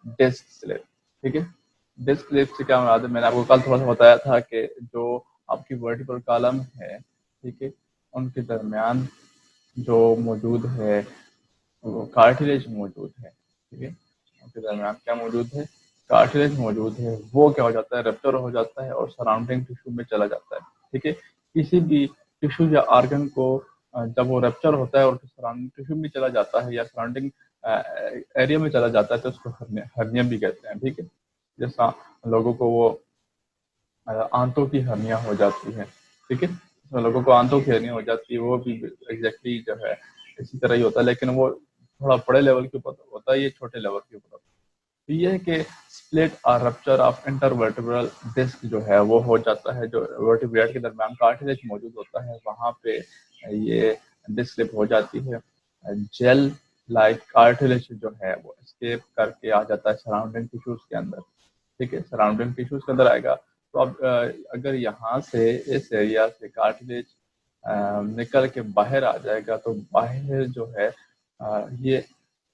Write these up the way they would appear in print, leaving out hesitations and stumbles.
Disc slip. ठीक है, disc slip से क्या मुराद है, मैंने आपको कल थोड़ा सा बताया था कि जो आपकी वर्टिकल कॉलम है, ठीक है, उनके दरमियान जो मौजूद है वो कार्टिलेज मौजूद है। ठीक है, उनके दरमियान क्या मौजूद है, कार्टिलेज मौजूद है। वो क्या हो जाता है, रप्चर हो जाता है और सराउंडिंग टिश्यू में चला जाता है। ठीक है, किसी भी टिश्यू या आर्गन को जब वो रप्चर होता है और सराउंडिंग टिश्यू में चला जाता है या सराउंडिंग एरिया में चला जाता है तो उसको हर्निया भी कहते हैं। ठीक है, जैसा लोगों को वो आंतों की हर्निया हो जाती है। ठीक है, इसमें लोगों को आंतों की हर्निया हो जाती है, वो भी एग्जैक्टली जो है इसी तरह ही होता है, लेकिन वो थोड़ा बड़े लेवल के ऊपर होता है, ये छोटे लेवल के ऊपर होता है। तो ये है कि स्प्लिट और रप्चर ऑफ इंटरवर्टिब्रल डिस्क जो है वो हो जाता है, जो वर्टिब्रेट के दरमियान कार्टिलेज मौजूद होता है वहाँ पे ये डिस्क स्लिप हो जाती है। जेल लाइक कार्टिलेज जो है वो एस्केप करके आ जाता है सराउंडिंग टिश्यूज के अंदर। ठीक है, सराउंडिंग टिश्यूज के अंदर आएगा तो अब अगर यहाँ से इस एरिया से कार्टिलेज निकल के बाहर आ जाएगा तो बाहर जो है ये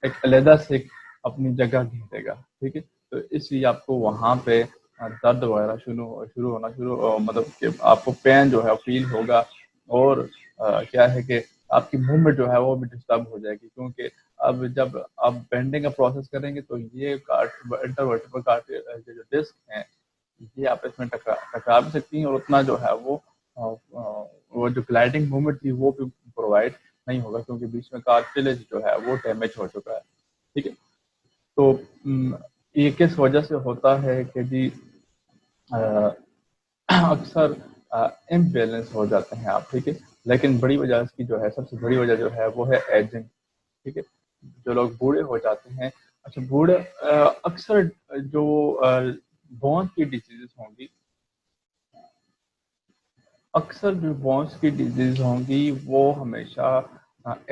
एक अलग से अपनी जगह घेरेगा। ठीक है, तो इसलिए आपको वहाँ पे दर्द वगैरह शुरू होना मतलब कि आपको पेन जो है फील होगा और क्या है कि आपकी मूवमेंट जो है वो भी डिस्टर्ब हो जाएगी, क्योंकि अब जब आप बेंडिंग का प्रोसेस करेंगे तो ये इंटरवर्टिब्रल जो डिस्क हैं ये आपस में टकरा भी सकती हैं और उतना जो है वो जो ग्लाइडिंग मूवमेंट थी वो भी प्रोवाइड नहीं होगा, क्योंकि बीच में कार्टिलेज जो है वो डैमेज हो चुका है। ठीक है, तो ये किस वजह से होता है कि जी अक्सर इम्बैलेंस हो जाते हैं आप। ठीक है, लेकिन बड़ी वजह इसकी जो है, सबसे बड़ी वजह जो है वो है एजिंग। ठीक है, जो लोग बूढ़े हो जाते हैं, अच्छा बूढ़े अक्सर जो बोन्स की डिजीजेस होंगी, अक्सर जो बोन्स की डिजीज होंगी वो हमेशा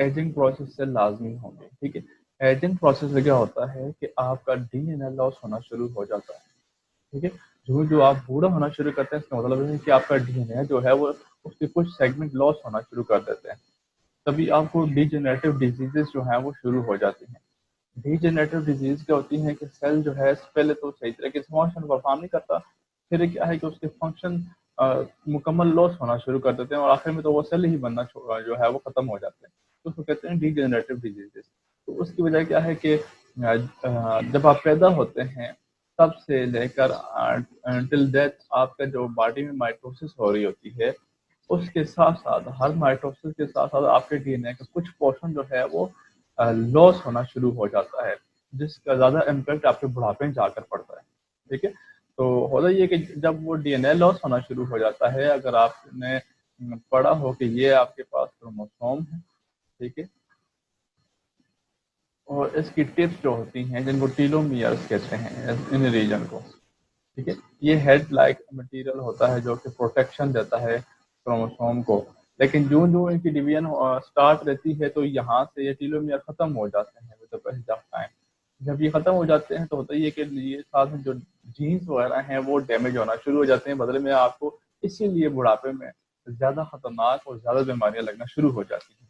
एजिंग प्रोसेस से लाजमी होंगी। ठीक है, एजिंग प्रोसेस में क्या होता है कि आपका डीएनए लॉस होना शुरू हो जाता है। ठीक है, जो जो आप बूढ़ा होना शुरू करते हैं इसका मतलब है कि आपका डीएनए जो है वो उसके कुछ सेगमेंट लॉस होना शुरू कर देते हैं, तभी आपको डिजेनरेटिव डिजीजेस जो है वो शुरू हो जाती हैं। डिजेनरेटिव डिजीज क्या होती है कि सेल जो है पहले तो सही तरीके से फंक्शन परफॉर्म नहीं करता, फिर क्या है कि उसके फंक्शन मुकम्मल लॉस होना शुरू कर देते हैं और आखिर में तो वो सेल ही बनना जो है वो खत्म हो जाते हैं, तो उसको कहते हैं डिजेनरेटिव डिजीजेस। तो उसकी वजह क्या है कि जब आप पैदा होते हैं तब से लेकर टिल डेथ आपका जो बॉडी में माइटोसिस हो रही होती है, उसके साथ साथ हर माइटोसिस के साथ साथ आपके डीएनए का कुछ पोर्शन जो है वो लॉस होना शुरू हो जाता है, जिसका ज़्यादा इम्पैक्ट आपके बुढ़ापे में जाकर पड़ता है। ठीक है, तो होता ये कि जब वो डीएनए लॉस होना शुरू हो जाता है, अगर आपने पढ़ा हो कि ये आपके पास क्रोमोसोम है, ठीक है, और इसकी टिप्स जो होती हैं जिनको टीलोमियर्स कहते हैं इन रीजन को, ठीक है, ये हेड लाइक मटेरियल होता है जो कि प्रोटेक्शन देता है क्रोमोसोम को, लेकिन जो जो इनकी डिवीजन स्टार्ट रहती है तो यहाँ से ये टीलोमियर खत्म हो जाते हैं with the passage of time. जब ये खत्म हो जाते हैं तो होता ही है कि ये साथ में जो जीन्स वगैरह हैं वो डैमेज होना शुरू हो जाते हैं, बदले में आपको इसीलिए बुढ़ापे में ज़्यादा खतरनाक और ज़्यादा बीमारियां लगना शुरू हो जाती हैं।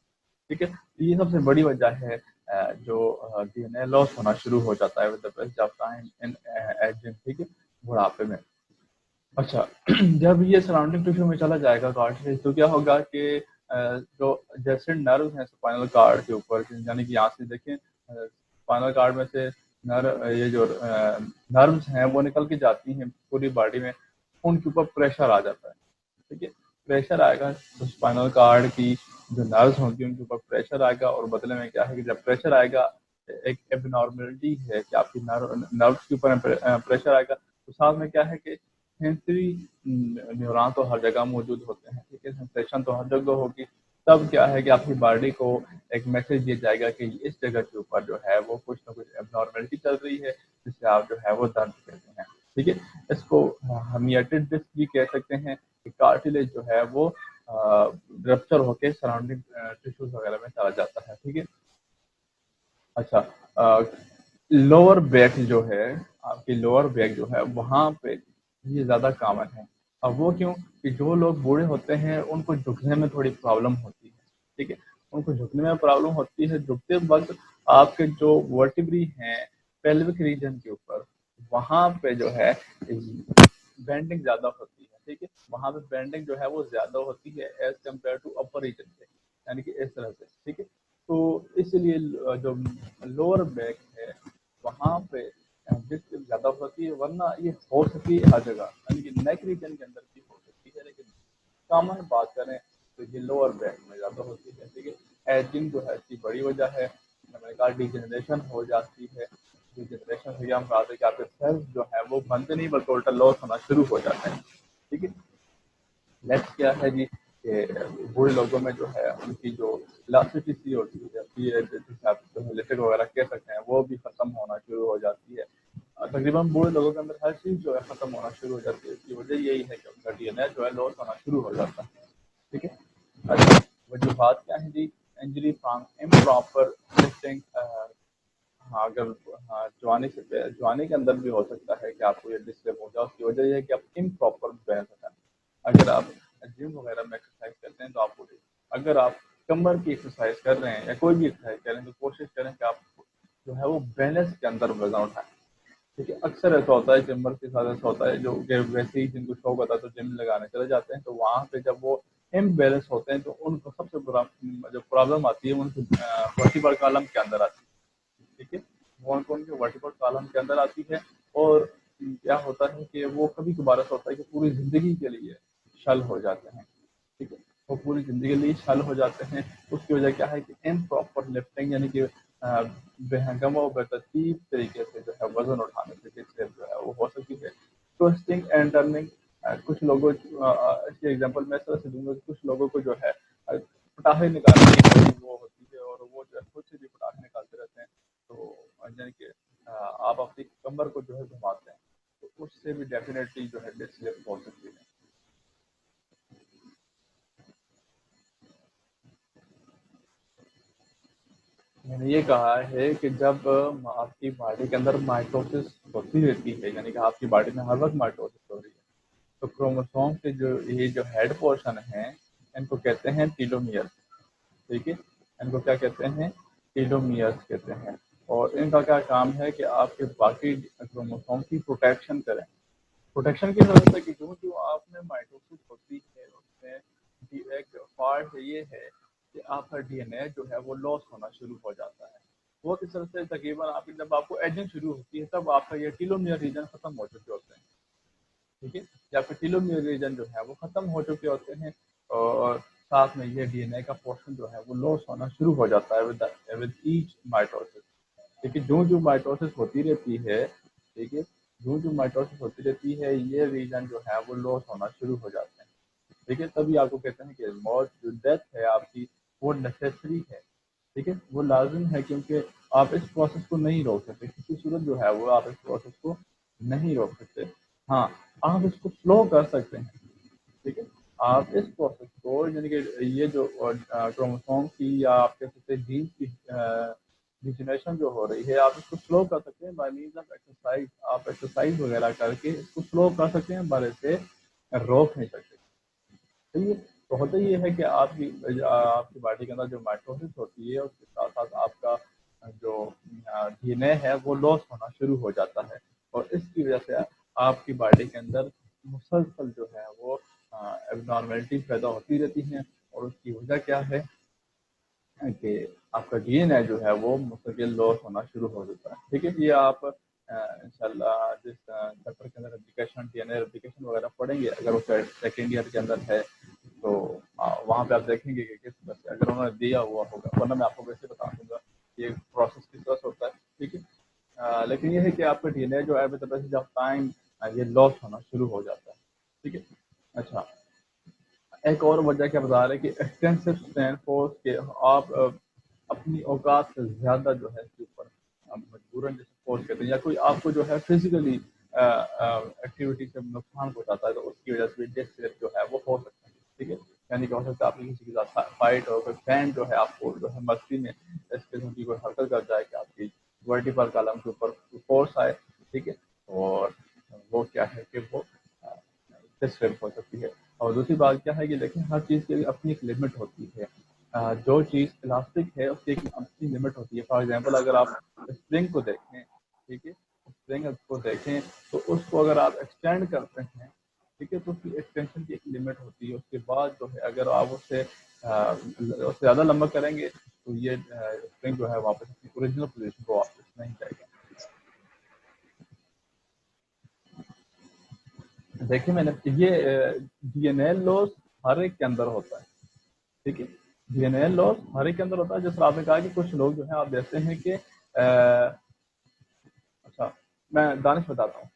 ठीक है, ये सबसे बड़ी वजह है जो डीएनए लॉस होना शुरू हो जाता है with the passage of time in ageing. ठीक है, बुढ़ापे में। अच्छा जब ये सराउंडिंग टिश्यू में चला जाएगा कार्टिलेज तो क्या होगा कि जो जैसे नर्व हैं स्पाइनल कार्ड के ऊपर, यानी कि यहाँ से देखें स्पाइनल कार्ड में से ये जो नर्व्स हैं वो निकल के जाती हैं पूरी बॉडी में, उनके ऊपर प्रेशर आ जाता है। ठीक है, प्रेशर आएगा तो स्पाइनल कार्ड की जो नर्व्स होंगी उनके ऊपर प्रेशर आएगा, और बदले में क्या है कि जब प्रेशर आएगा एक एबनॉर्मेलिटी है कि आपकी नर्व्स के ऊपर प्रेशर आएगा, तो साथ में क्या है कि सेंसरी न्यूरॉन तो हर जगह मौजूद होते हैं। ठीक है, सेंसेशन तो हर जगह होगी, तब क्या है कि आपकी बॉडी को एक मैसेज दिया जाएगा कि इस जगह के ऊपर जो है वो कुछ ना कुछ एबनॉर्मेलिटी चल रही है, जिससे आप जो है वो दर्द कहते हैं। ठीक है, इसको हर्निएटेड डिस्क भी कह सकते हैं कि कार्टिलेज जो है वो रप्चर होके सराउंडिंग टिश्यूज वगैरह में चला जाता है। ठीक है, अच्छा लोअर बैक जो है, आपकी लोअर बैक जो है वहाँ पे ये ज़्यादा कॉमन है। अब वो क्यों कि जो लोग बूढ़े होते हैं उनको झुकने में थोड़ी प्रॉब्लम होती है। ठीक है, उनको झुकने में प्रॉब्लम होती है, झुकते वक्त आपके जो वर्टिब्री हैं पेल्विक रीजन के ऊपर, वहां पे जो है बेंडिंग ज्यादा होती है, ठीक है, वहां पे बेंडिंग जो है वो ज्यादा होती है as compare to upper region पे, यानी कि इस तरह से, ठीक है। तो इसलिए जो लोअर बैक है वहां पे डिस्क ज्यादा होती है, वरना ये हो सकती है हर जगह, यानी कि नेक रीजन के अंदर भी हो सकती है, लेकिन कॉमन बात करें तो ये लोअर बैक में ज्यादा होती है, ठीक है। एजिंग जो है इसकी बड़ी वजह है, मैंने कहा डिजेनरेशन हो जाती है। डिजेनरेशन से हम कहा कि आपके सेल्स जो है वो बनते नहीं बल्कि उल्टा लॉस होना शुरू हो जाते हैं, ठीक है। नेक्स्ट क्या है जी कि बूढ़े लोगों में जो है उनकी जो इलास्टिसिटी होती है, जैसे आप इलेक्ट्रिक वगैरह कह सकते हैं, वो भी खत्म होना शुरू हो जाती है। तकरीबन बूढ़े लोगों के अंदर हर चीज़ जो है खत्म होना शुरू हो जाती है, इसकी वजह यही है कि उनका डीएनए जो है लॉस होना शुरू हो जाता है, ठीक है। अच्छा, वजूहात क्या है जी? इंजरी फ्रॉम इम्प्रॉपर लिफ्टिंग, हाँ अगर, हाँ जवानी के अंदर भी हो सकता है कि आपको ये डिस्टर्ब हो जाए, उसकी वजह यह है कि आप इम्प्रॉपर बैलेंस है। अगर आप जिम वगैरह में एक्सरसाइज करते हैं तो आपको, अगर आप कमर की एक्सरसाइज कर रहे हैं या कोई भी एक्सरसाइज कर रहे हैं तो कोशिश करें कि आप जो है वो बैलेंस के अंदर वजन उठाएं, ठीक है। अक्सर ऐसा होता है जिमर के साथ ऐसा होता है जो कि वैसे ही जिनको शौक होता है तो जिम लगाने चले जाते हैं, तो वहाँ पे जब वो इम्बैलेंस होते हैं तो उनको सबसे बड़ा जो प्रॉब्लम आती है उनको वर्टिब्रल कॉलम के अंदर आती है, ठीक है। वो उनके वर्टिब्रल कॉलम के अंदर आती है, और क्या होता है कि वो कभी कभार ऐसा होता है कि पूरी जिंदगी के लिए शल हो जाते हैं, ठीक है। वो पूरी जिंदगी के लिए शल हो जाते हैं। उसकी वजह क्या है कि इम्प्रॉपर लिफ्टिंग, यानी कि बेहंगम और बेतरतीब तरीके से जो है वजन उठाने से जो है वो हो सकती है। ट्विस्टिंग एंड टर्निंग, कुछ लोगों इसके एग्जांपल मैं इस तरह से दूंगा कि कुछ लोगों को जो है पटाखे निकालने की बड़ी वो होती है और वो जो है खुद से भी पटाखे निकालते रहते हैं, तो यानी कि आप अपनी कमर को जो है घुमाते हैं तो उससे भी डेफिनेटली जो है डिस्क स्लिप हो सकती है। मैंने ये कहा है कि जब आपकी बॉडी के अंदर माइटोसिस होती रहती है, यानी कि आपकी बॉडी में हर वक्त माइटोसिस हो रही है, तो क्रोमोसोम के जो ये जो हेड पोर्शन है इनको कहते हैं टीलोमियर, ठीक है। इनको क्या कहते हैं? टीलोमियर्स कहते हैं। और इनका क्या काम है कि आपके बाकी क्रोमोसोम की प्रोटेक्शन करें। प्रोटेक्शन की वजह से कि जो आप में माइटोसिस होती है उसमें एक पार्ट ये है कि आपका डीएनए जो है वो लॉस होना शुरू हो जाता है। वो किस तरह से? तकरीबन आपकी जब आपको एजिंग शुरू होती है तब आपका ये टीलोमियर रीजन खत्म हो चुके होते हैं, ठीक है। या फिर टीलोमियर रीजन जो है वो खत्म हो चुके होते हैं, और साथ में ये डीएनए का पोर्शन जो है वो लॉस होना शुरू हो जाता है विद ईच माइटोसिस, ठीक है। जो जो माइटोसिस होती रहती है, ठीक है, जो जो माइटोसिस होती रहती है ये रीजन जो है वो लॉस होना शुरू हो जाते हैं, ठीक है। तभी आपको कहते हैं कि मौत जो डेथ है आपकी वो नेसेसरी है, ठीक है, वो लाजिम है, क्योंकि आप इस प्रोसेस को नहीं रोक सकते, किसी सूरत जो है वो आप इस प्रोसेस को नहीं रोक सकते। हाँ, आप इसको स्लो कर सकते हैं, ठीक है। आप इस प्रोसेस को, यानी कि ये जो क्रोमोसोम की या आप कह सकते हैं जीन की डिजनरेशन जो हो रही है, आप इसको स्लो कर सकते हैं बाय मीन्स ऑफ एक्सरसाइज। आप एक्सरसाइज वगैरह करके इसको स्लो कर सकते हैं, पर इसे रोक नहीं सकते, ठीक है। तो होता ये है कि आपकी बॉडी के अंदर जो माइटोसिस होती है उसके साथ साथ आपका जो डीएनए है वो लॉस होना शुरू हो जाता है, और इसकी वजह से आपकी बॉडी के अंदर मुसलसल जो है वो एबनॉर्मेलिटी पैदा होती रहती हैं, और उसकी वजह क्या है कि आपका डीएनए जो है वो मुस्तकिल लॉस होना शुरू हो जाता है, ठीक है। ये आप इंशाल्लाह जिस चैप्टर के अंदर एप्लीकेशन डीएनए एप्लीकेशन वगैरह पढ़ेंगे, अगर वो सेकेंड ईयर के अंदर है तो वहाँ पे आप देखेंगे कि किस तरह से अगर उन्होंने दिया हुआ होगा, वरना मैं आपको वैसे बता दूंगा ये प्रोसेस किस तरह से होता है, ठीक है। लेकिन ये है कि आपका डीएनए जो है with the passage of time ये लॉस होना शुरू हो जाता है, ठीक है। अच्छा, एक और वजह क्या बता रहे हैं कि एक्सटेंसिव स्ट्रेन फोर्स के आप अपनी औकात से ज़्यादा जो है इसके ऊपर मजबूरन जैसे फोर्स करते हैं, या कोई आपको जो है फिजिकली एक्टिविटी से नुकसान पहुंचाता है, तो उसकी वजह से डिस्क स्लिप जो है वो हो सकता है, ठीक है। यानी कि हो सकता है आपकी किसी के साथ फाइट हो, कोई फैन जो है आपको जो है मस्ती में इस किस्म की कोई हरकत कर जाए कि आपकी वर्टिकल कॉलम के ऊपर फोर्स आए, ठीक है। और वो क्या है कि वो डिस्टर्ब हो सकती है। और दूसरी बात क्या है कि देखिए हर चीज़ की अपनी एक लिमिट होती है। जो चीज़ इलास्टिक है उसकी एक अपनी लिमिट होती है। फॉर एग्जांपल अगर आप स्प्रिंग को देखें, ठीक اسٹرنگ کو دیکھیں تو اس کو اگر آپ ایکسٹینڈ کرتے ہیں ٹھیک ہے تو اس کی ایکسٹینشن کی ایک لمٹ ہوتی ہے. اس کے بعد جو ہے اگر آپ اسے زیادہ لمبا کریں گے تو یہ اسٹرنگ جو ہے واپس اپنی اوریجنل پوزیشن کو واپس نہیں جائے گا. دیکھیں میں نے یہ ڈی این اے لاس ہر ایک کے اندر ہوتا ہے ٹھیک ہے. ڈی این اے لاس ہر ایک کے اندر ہوتا ہے. جیسے آپ نے کہا کہ کچھ لوگ جو ہے آپ دیکھتے ہیں کہ اچھا میں دانش بتاتا ہوں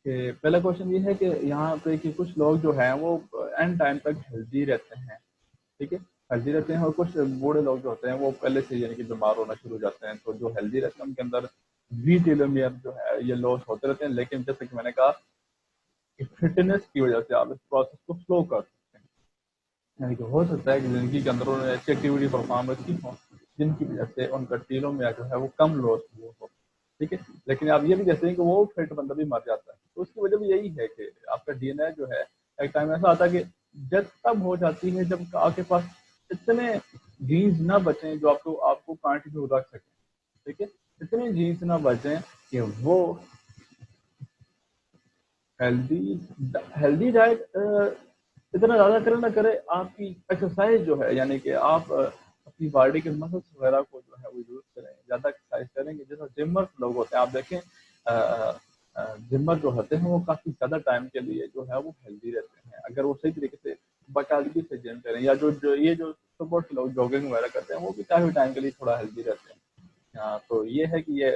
کہ پہلا کوشچن یہ ہے کہ یہاں پہ کہ کچھ لوگ جو ہیں وہ اینڈ ٹائم تک ہیلدی رہتے ہیں ٹھیک ہے, ہیلدی رہتے ہیں, اور کچھ بوڑھے لوگ جو ہوتے ہیں وہ پہلے سے یعنی کہ بیمار ہونا شروع ہو جاتے ہیں. تو جو ہیلدی رہتے ہیں ان کے اندر وی ٹیلومیئر جو ہے یہ لاس ہوتے رہتے ہیں, لیکن جیسے کہ میں نے کہا کہ فٹنس کی وجہ سے آپ اس پروسیس کو سلو کر سکتے ہیں. یعنی کہ ہو سکتا ہے کہ زندگی کے اندر انہوں نے ایسی ایکٹیویٹی پرفارم رکھی ہوں جن کی وجہ سے ان کا ٹیلومیئر جو ہے وہ کم لاس ہو ٹھیک ہے. لیکن آپ یہ بھی کہتے ہیں کہ وہ فٹ بندہ بھی مر جاتا ہے, تو اس کی وجہ بھی یہی ہے کہ آپ کا ڈی این اے جو ہے ایک ٹائم ایسا آتا ہے کہ ڈیتھ تب ہو جاتی ہے جب آپ کے پاس اتنے جینز نہ بچیں جو آپ کو کنٹینیو رکھ سکیں ٹھیک ہے. اتنے جینز نہ بچیں کہ وہ ہیلدی ڈائٹ اتنا زیادہ کرے نہ کرے. آپ کی ایکسرسائز جو ہے یعنی کہ آپ اپنی باڈی کے مسلس وغیرہ کو جو ہے وہ یوز کریں, زیادہ ایکسرسائز کریں گے. جیسا جمر لوگ ہوتے ہیں آپ دیکھیں جمر جو ہوتے ہیں وہ کافی زیادہ ٹائم کے لیے جو ہے وہ ہیلدی رہتے ہیں اگر وہ صحیح طریقے سے باقاعدگی سے جم کریں. یا یہ جو سپورٹ لوگ جاگنگ وغیرہ کرتے ہیں وہ بھی کافی ٹائم کے لیے تھوڑا ہیلدی رہتے ہیں. تو یہ ہے کہ یہ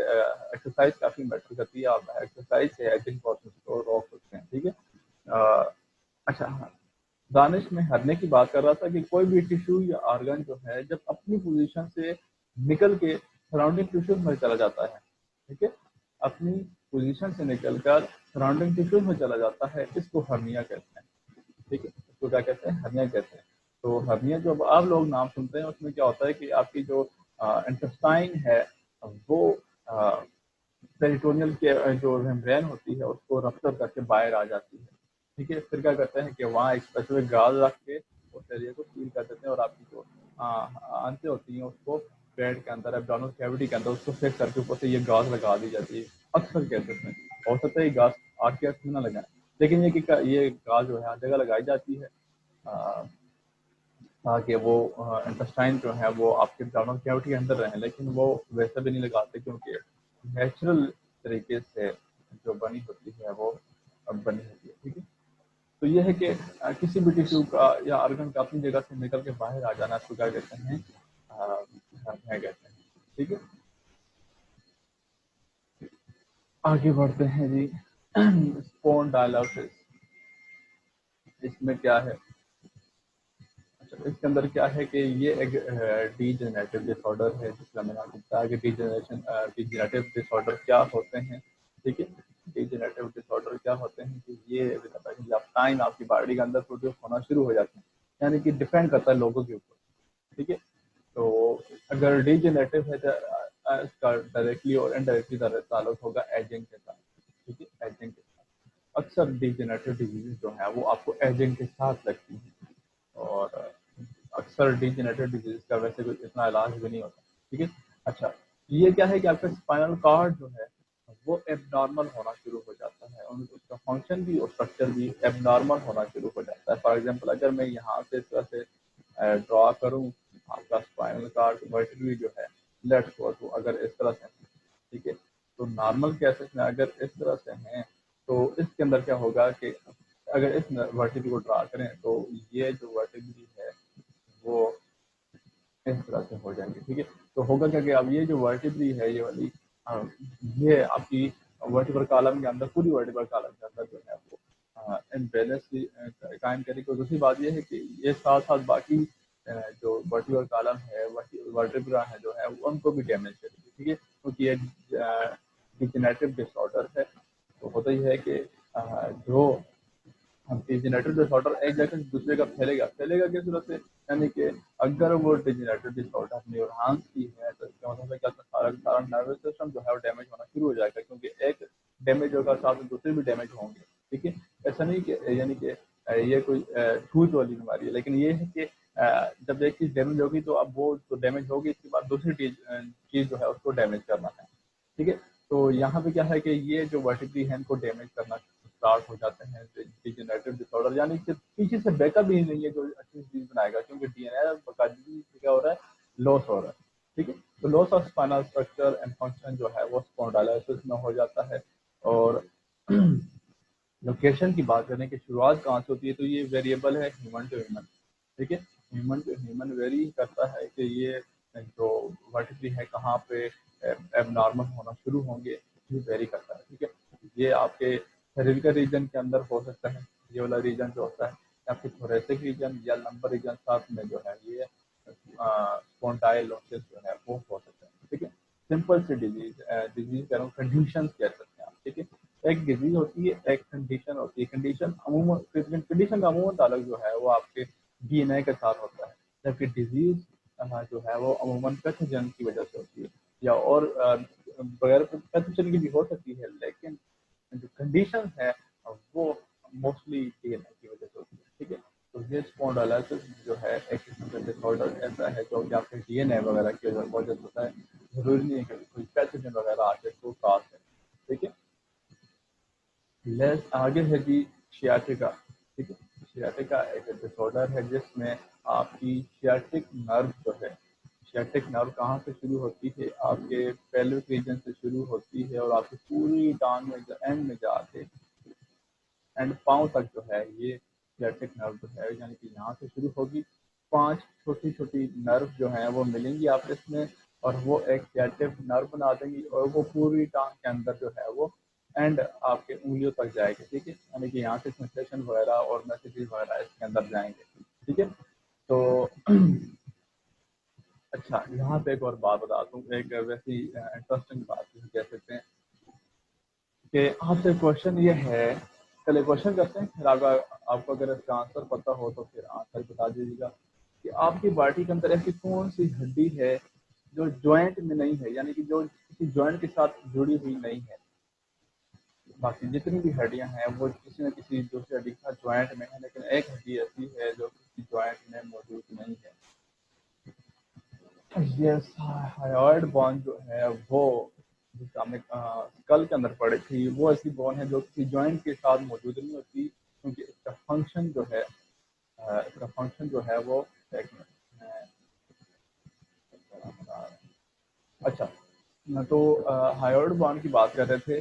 ایکسرسائز کافی میٹر کرتی ہے. آپ ایکسرسائز سے ایجنگ پروسیس کو روک سکتے ہیں ٹھیک ہے. اچھا ہاں, دانش میں ہرنے کی بات کر رہا تھا کہ کوئی بھی ٹیشو یا آرگن جو ہے جب اپنی پوزیشن سے نکل کے سراؤنڈنگ ٹیشوز میں چلا جاتا ہے ٹھیک ہے, اپنی پوزیشن سے نکل کر سراؤنڈنگ ٹیشوز میں چلا جاتا ہے, اس کو ہرنیا کہتے ہیں ٹھیک ہے. اس کو کیا کہتے ہیں؟ ہرنیا کہتے ہیں. تو ہرنیا جو آپ لوگ نام سنتے ہیں اس میں کیا ہوتا ہے کہ آپ کی جو انٹسٹائن ہے وہ پیریٹونیل کے جو میمبرین ہوتی ہے اس کو رپچر کر کے باہر آ جاتی ہے ٹھیک ہے. پھر کیا کرتے ہیں کہ وہاں ایک اسپیسیفک گاز رکھ کے اس ایریا کو سیل کر دیتے ہیں, اور آپ کی جو آنتیں ہوتی ہیں اس کو پیٹ کے اندر ایبڈومینل کیویٹی کے اندر اس کو فکس کر کے اوپر سے یہ گاز لگا دی جاتی ہے. اکثر کیسز میں ہو سکتا ہے یہ گاز آج کے میں نہ لگائیں, لیکن یہ گاز جو ہے ہر جگہ لگائی جاتی ہے تاکہ وہ انٹسٹائن جو ہے وہ آپ کے ایبڈومینل کیویٹی کے اندر رہیں. لیکن وہ ویسے بھی نہیں لگاتے کیونکہ نیچرل طریقے سے جو بنی ہوتی ہے وہ بنی ہوتی ہے ٹھیک ہے. تو یہ ہے کہ کسی بھی ٹیشو کا یا آرگن کا اپنی جگہ سے نکل کے باہر آ جانا اس کو کیا کہتے ہیں؟ کہتے ہیں ٹھیک ہے. آگے بڑھتے ہیں جی. اسپونڈائلوسس اس میں کیا ہے؟ اچھا اس کے اندر کیا ہے کہ یہ ایک ڈی جنریٹو ڈس آرڈر ہے, جس کا میں نے آپ کو بتایا کہ ڈی جنریٹو ڈس آرڈر کیا ہوتے ہیں ٹھیک ہے. ڈی جنریٹو ڈس آرڈر کیا ہوتے ہیں کہ یہ ٹائم آپ کی باڈی کے اندر پروڈیوس ہونا شروع ہو جاتے ہیں, یعنی کہ ڈپینڈ کرتا ہے لوگوں کے اوپر ٹھیک ہے. تو اگر ڈی جنریٹو ہے تو اس کا ڈائریکٹلی اور انڈائریکٹلی تعلق ہوگا ایجنگ کے ساتھ ٹھیک ہے. ایجنگ کے ساتھ اکثر ڈی جنریٹو ڈیزیز جو ہیں وہ آپ کو ایجنگ کے ساتھ لگتی ہیں, اور اکثر ڈی جنریٹو ڈیزیز کا ویسے کوئی اتنا علاج بھی نہیں ہوتا ٹھیک ہے. اچھا یہ کیا ہے کہ آپ کا اسپائنل کارڈ جو ہے وہ ایب نارمل ہونا شروع ہو جاتا ہے, اور اس کا فنکشن بھی اور اسٹرکچر بھی ایب نارمل ہونا شروع ہو جاتا ہے. فار ایگزامپل اگر میں یہاں سے اس طرح سے ڈرا کروں آپ کا اسپائنل کارڈ ورٹیبری جو ہے لیٹس گو تو اگر اس طرح سے ٹھیک ہے, تو نارمل کیسز میں اگر اس طرح سے ہیں تو اس کے اندر کیا ہوگا کہ اگر اس ورٹیبری کو ڈرا کریں تو یہ جو ورٹیبری ہے وہ اس طرح سے ہو جائیں گے ٹھیک ہے. تو ہوگا کیا کہ اب یہ جو ورٹیبری ہے یہ والی یہ آپ کی ورٹیبرل کالم کے اندر پوری ورٹیبرل کالم کے اندر جو ہے وہ بیلنس قائم کرے گی. دوسری بات یہ ہے کہ یہ ساتھ ساتھ باقی جو ورٹیبرل کالم ہے ورٹیبرا ہے جو ہے ان کو بھی ڈیمیج کرے گی ٹھیک ہے, کیونکہ یہ ڈیجنریٹو ڈس آرڈر ہے. تو ہوتا ہی ہے کہ جو ڈیجنریٹو ڈس آرڈر ایک جگہ سے دوسرے کا پھیلے گا کس صورت سے, یعنی کہ اگر وہ ڈیجنریٹو ڈس آرڈر نیورونز کی ہے تو اس کا مطلب ہے کہ سارا نروس سسٹم جو ہے وہ ڈیمیج ہونا شروع ہو جائے گا, کیونکہ ایک ڈیمیج ہوگا ساتھ میں دوسرے بھی ڈیمیج ہوں گے ٹھیک ہے. ایسا نہیں کہ یعنی کہ یہ کوئی چھوت والی بیماری ہے, لیکن یہ ہے کہ جب ایک چیز ڈیمیج ہوگی تو اب وہ جو ڈیمیج ہوگی اس کے بعد دوسری چیز جو ہے اس کو ڈیمیج کرنا ہے ٹھیک ہے. تو یہاں پہ کیا ہے کہ یہ جو ورٹیبری ہے ان کو ڈیمیج کرنا اسٹارٹ ہو جاتے ہیں ڈیجنریٹو ڈس آرڈر، یعنی کہ پیچھے سے بیک اپ ہی نہیں ہے جو اچھی چیز بنائے گا، کیونکہ ڈی این اے باقاعدگی سے کیا ہو رہا ہے، لاس ہو رہا ہے. ٹھیک ہے، تو loss of spinal structure and function جو ہے وہ اسپونڈائلائسس میں ہو جاتا ہے. اور لوکیشن کی بات کریں کہ شروعات کہاں سے ہوتی ہے، تو یہ ویریبل ہے ہیومن ٹو ہیومن. ٹھیک ہے، ہیومن ٹو ہیومن ویری کرتا ہے کہ یہ جو ورٹیبری ہے کہاں پہ ایب نارمل ہونا شروع ہوں گے، یہ ویری کرتا ہے. ٹھیک ہے، یہ آپ کے سیریبیکل ریجن کے اندر ہو سکتا ہے، یہ والا ریجن جو ہوتا ہے، یا پھر تھوریسک ریجن یا لمبر ریجن ساتھ میں جو ہے یہ اسپونڈائلوسس جو ہے وہ ہو سکتا ہے. ٹھیک ہے، سمپل سی ڈیزیز کنڈیشنز کہہ سکتے ہیں آپ. ٹھیک ہے، ایک ڈیزیز ہوتی ہے، ایک کنڈیشن ہوتی ہے. کنڈیشن کا عموماً تعلق جو ہے وہ آپ کے ڈی این اے کے ساتھ ہوتا ہے، جبکہ ڈیزیز جو ہے وہ عموماً پیتھوجن کی وجہ سے ہوتی ہے، یا اور بغیر پیتھوجن کی بھی ہو سکتی ہے، لیکن جو کنڈیشن ہے وہ موسٹلی ڈی این اے کی وجہ سے ہوتی ہے. ٹھیک ہے، تو یہ اسپونڈائلائسس جو ہے ایک قسم کا ڈس آرڈر ایسا ہے جو کہ آپ کے ڈی این اے وغیرہ کی وجہ سے ہوتا ہے، ضروری نہیں ہے کہ کوئی پیتھوجن وغیرہ آ کے تو خاص ہے. ٹھیک ہے، آگے ہے جی شیاٹیکا. ٹھیک ہے، شیاٹیکا ایک ڈس آرڈر ہے جس میں آپ کی شیاٹک نرو جو ہے، شیاٹک نرو کہاں سے شروع ہوتی ہے، آپ کے پیلوک ریجن سے شروع ہوتی ہے اور آپ کی پوری ٹانگ میں اینڈ میں جا کے اینڈ پاؤں تک جو ہے یہ شیاٹک نرو جو ہے، یعنی کہ یہاں سے شروع ہوگی. 5 چھوٹی چھوٹی نرو جو ہیں وہ ملیں گی آپس میں اور وہ ایک شیاٹک نرو بنا دیں گی، اور وہ پوری ٹانگ کے اندر جو ہے وہ اینڈ آپ کے انگلیوں تک جائے گی. ٹھیک ہے، یعنی کہ یہاں سے سینسیشن وغیرہ اور میسیجز وغیرہ اس کے اندر جائیں گے. ٹھیک ہے، تو اچھا یہاں پہ ایک اور بات بتا دوں، ایک ویسی انٹرسٹنگ بات کہہ سکتے ہیں کہ آپ سے کوشچن یہ ہے، چلے کوشچن کرتے ہیں، پھر آپ کو اگر اس کا آنسر پتہ ہو تو پھر آنسر بتا دیجیے گا کہ آپ کی باڈی کے اندر ایسی کون سی ہڈی ہے جو جوائنٹ میں نہیں ہے، یعنی کہ جو کسی جوائنٹ کے ساتھ جڑی ہوئی نہیں ہے. باقی جتنی بھی ہڈیاں ہیں وہ کسی نہ کسی دوسری ہڈی کا جوائنٹ میں ہے، لیکن ایک ہڈی ایسی ہے جو کسی جوائنٹ میں موجود نہیں ہے. یس، ہائیوائڈ بون جو ہے وہ جس ہم نے اسکل کے اندر پڑھی تھی، وہ ایسی بون ہے جو کسی جوائنٹ کے ساتھ موجود نہیں ہوتی، کیونکہ اس کا فنکشن جو ہے وہ ایک منٹ اچھا. تو ہائیوائڈ بون کی بات کر رہے تھے،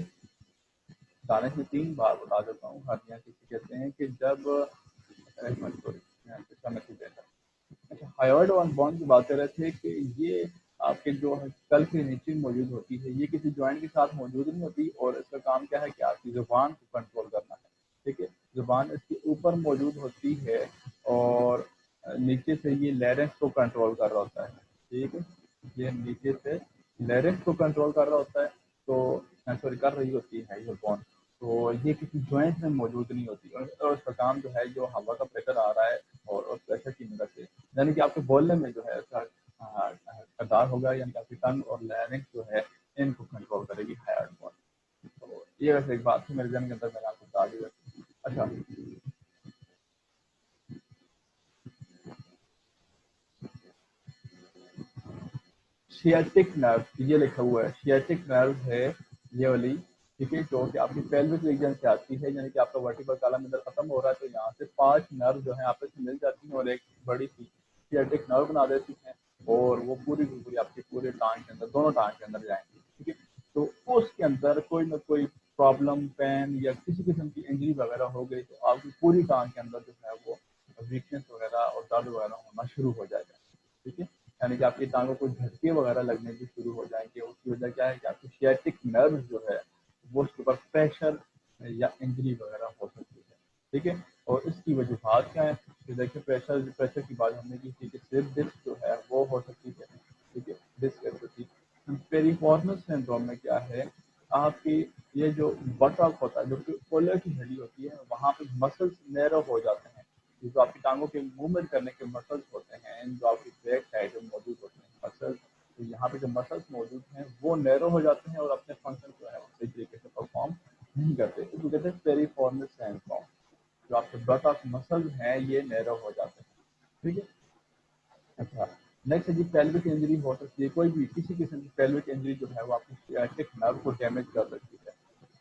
دانے سے 3 بار بتا دیتا ہوں. ہڈیاں کسی کہتے ہیں کہ جب اچھا ہائیوائڈ بون کی بات کر رہے تھے کہ یہ آپ کے جو اسکل کے نیچے موجود ہوتی ہے، یہ کسی جوائنٹ کے ساتھ موجود نہیں ہوتی، اور اس کا کام کیا ہے کہ آپ کی زبان کو کنٹرول کرنا ہے. ٹھیک ہے، زبان اس کے اوپر موجود ہوتی ہے اور نیچے سے یہ لیرنکس کو کنٹرول کر رہا ہوتا ہے. ٹھیک ہے، یہ نیچے سے لیرنکس کو کنٹرول کر رہا ہوتا ہے، تو سوری کر رہی ہوتی ہے یہ بون. تو یہ کسی جوائنٹ میں موجود نہیں ہوتی، اور اس کا کام جو ہے جو ہوا کا پریشر آ رہا ہے اور اس پریشر کی مدد سے، یعنی کہ آپ کے بولنے میں جو ہے کردار ہوگا، یعنی کہ آپ کی ٹنگ اور لیرنکس جو ہے ان کو کنٹرول کرے گی ہائیوائڈ بون. تو یہ ویسے ایک بات تھی میرے ذہن کے اندر، میں نے آپ کو بتا دیا. اچھا شیاٹک نرو یہ لکھا ہوا ہے، شیاٹک نرو ہے یہ والی. ٹھیک ہے، جو کہ آپ کی پیلوک ریجن سے آتی ہے، یعنی کہ آپ کا ورٹیبرل کالم ادھر ختم ہو رہا ہے، تو یہاں سے 5 نرو جو ہیں آپس میں مل جاتی ہیں اور ایک بڑی سی شیاٹک نرو بنا دیتی ہیں، اور وہ پوری کی پوری آپ کی پورے ٹانگ کے اندر، دونوں ٹانگ کے اندر جائیں گی. ٹھیک ہے، تو اس کے اندر کوئی نہ کوئی پرابلم، پین یا کسی قسم کی انجری وغیرہ ہو گئی تو آپ کی پوری ٹانگ کے اندر جو ہے وہ ویکنس وغیرہ اور درد وغیرہ ہونا شروع ہو جائے گا. ٹھیک ہے، یعنی کہ آپ کی ٹانگوں کو جھٹکے وغیرہ لگنے بھی شروع ہو جائیں گے. اس کی وجہ کیا ہے کہ آپ کی شیاٹک نرو جو ہے وہ اس کے اوپر پریشر یا انجری وغیرہ ہو سکتی ہے. ٹھیک ہے، اور اس کی وجوہات کیا ہے کہ دیکھیں، پریشر کی بات ہم نے کی تھی کہ سلپ ڈسک جو ہے وہ ہو سکتی ہے. ٹھیک ہے، ڈسک ایٹروفی. پیریفارمس سنڈروم میں کیا ہے، آپ کی یہ جو بٹاک ہوتا ہے، جو کہ کولر کی ہڈی ہوتی ہے، وہاں پہ مسلس نیرو ہو جاتے ہیں. جو آپ کی ٹانگوں کے موومنٹ کرنے کے مسلس ہوتے ہیں، جو آپ کی بیک سائڈ میں موجود ہوتے ہیں مسلس، تو یہاں پہ جو مسلس موجود ہیں وہ نیرو ہو جاتے ہیں اور اپنے فنکشن جو ہے صحیح طریقے سے پرفارم نہیں کرتے. اس کو کہتے ہیں پیریفارمس سنڈروم. جو آپ کے بٹ آف مسلز ہیں یہ نیرو ہو جاتے ہیں. ٹھیک ہے، اچھا نیکسٹ ہے جی پیلوک انجری ہو سکتی ہے، کوئی بھی کسی قسم کی پیلوک انجری جو ہے وہ آپ کی سیاٹک نرو کو ڈیمیج کر سکتی ہے،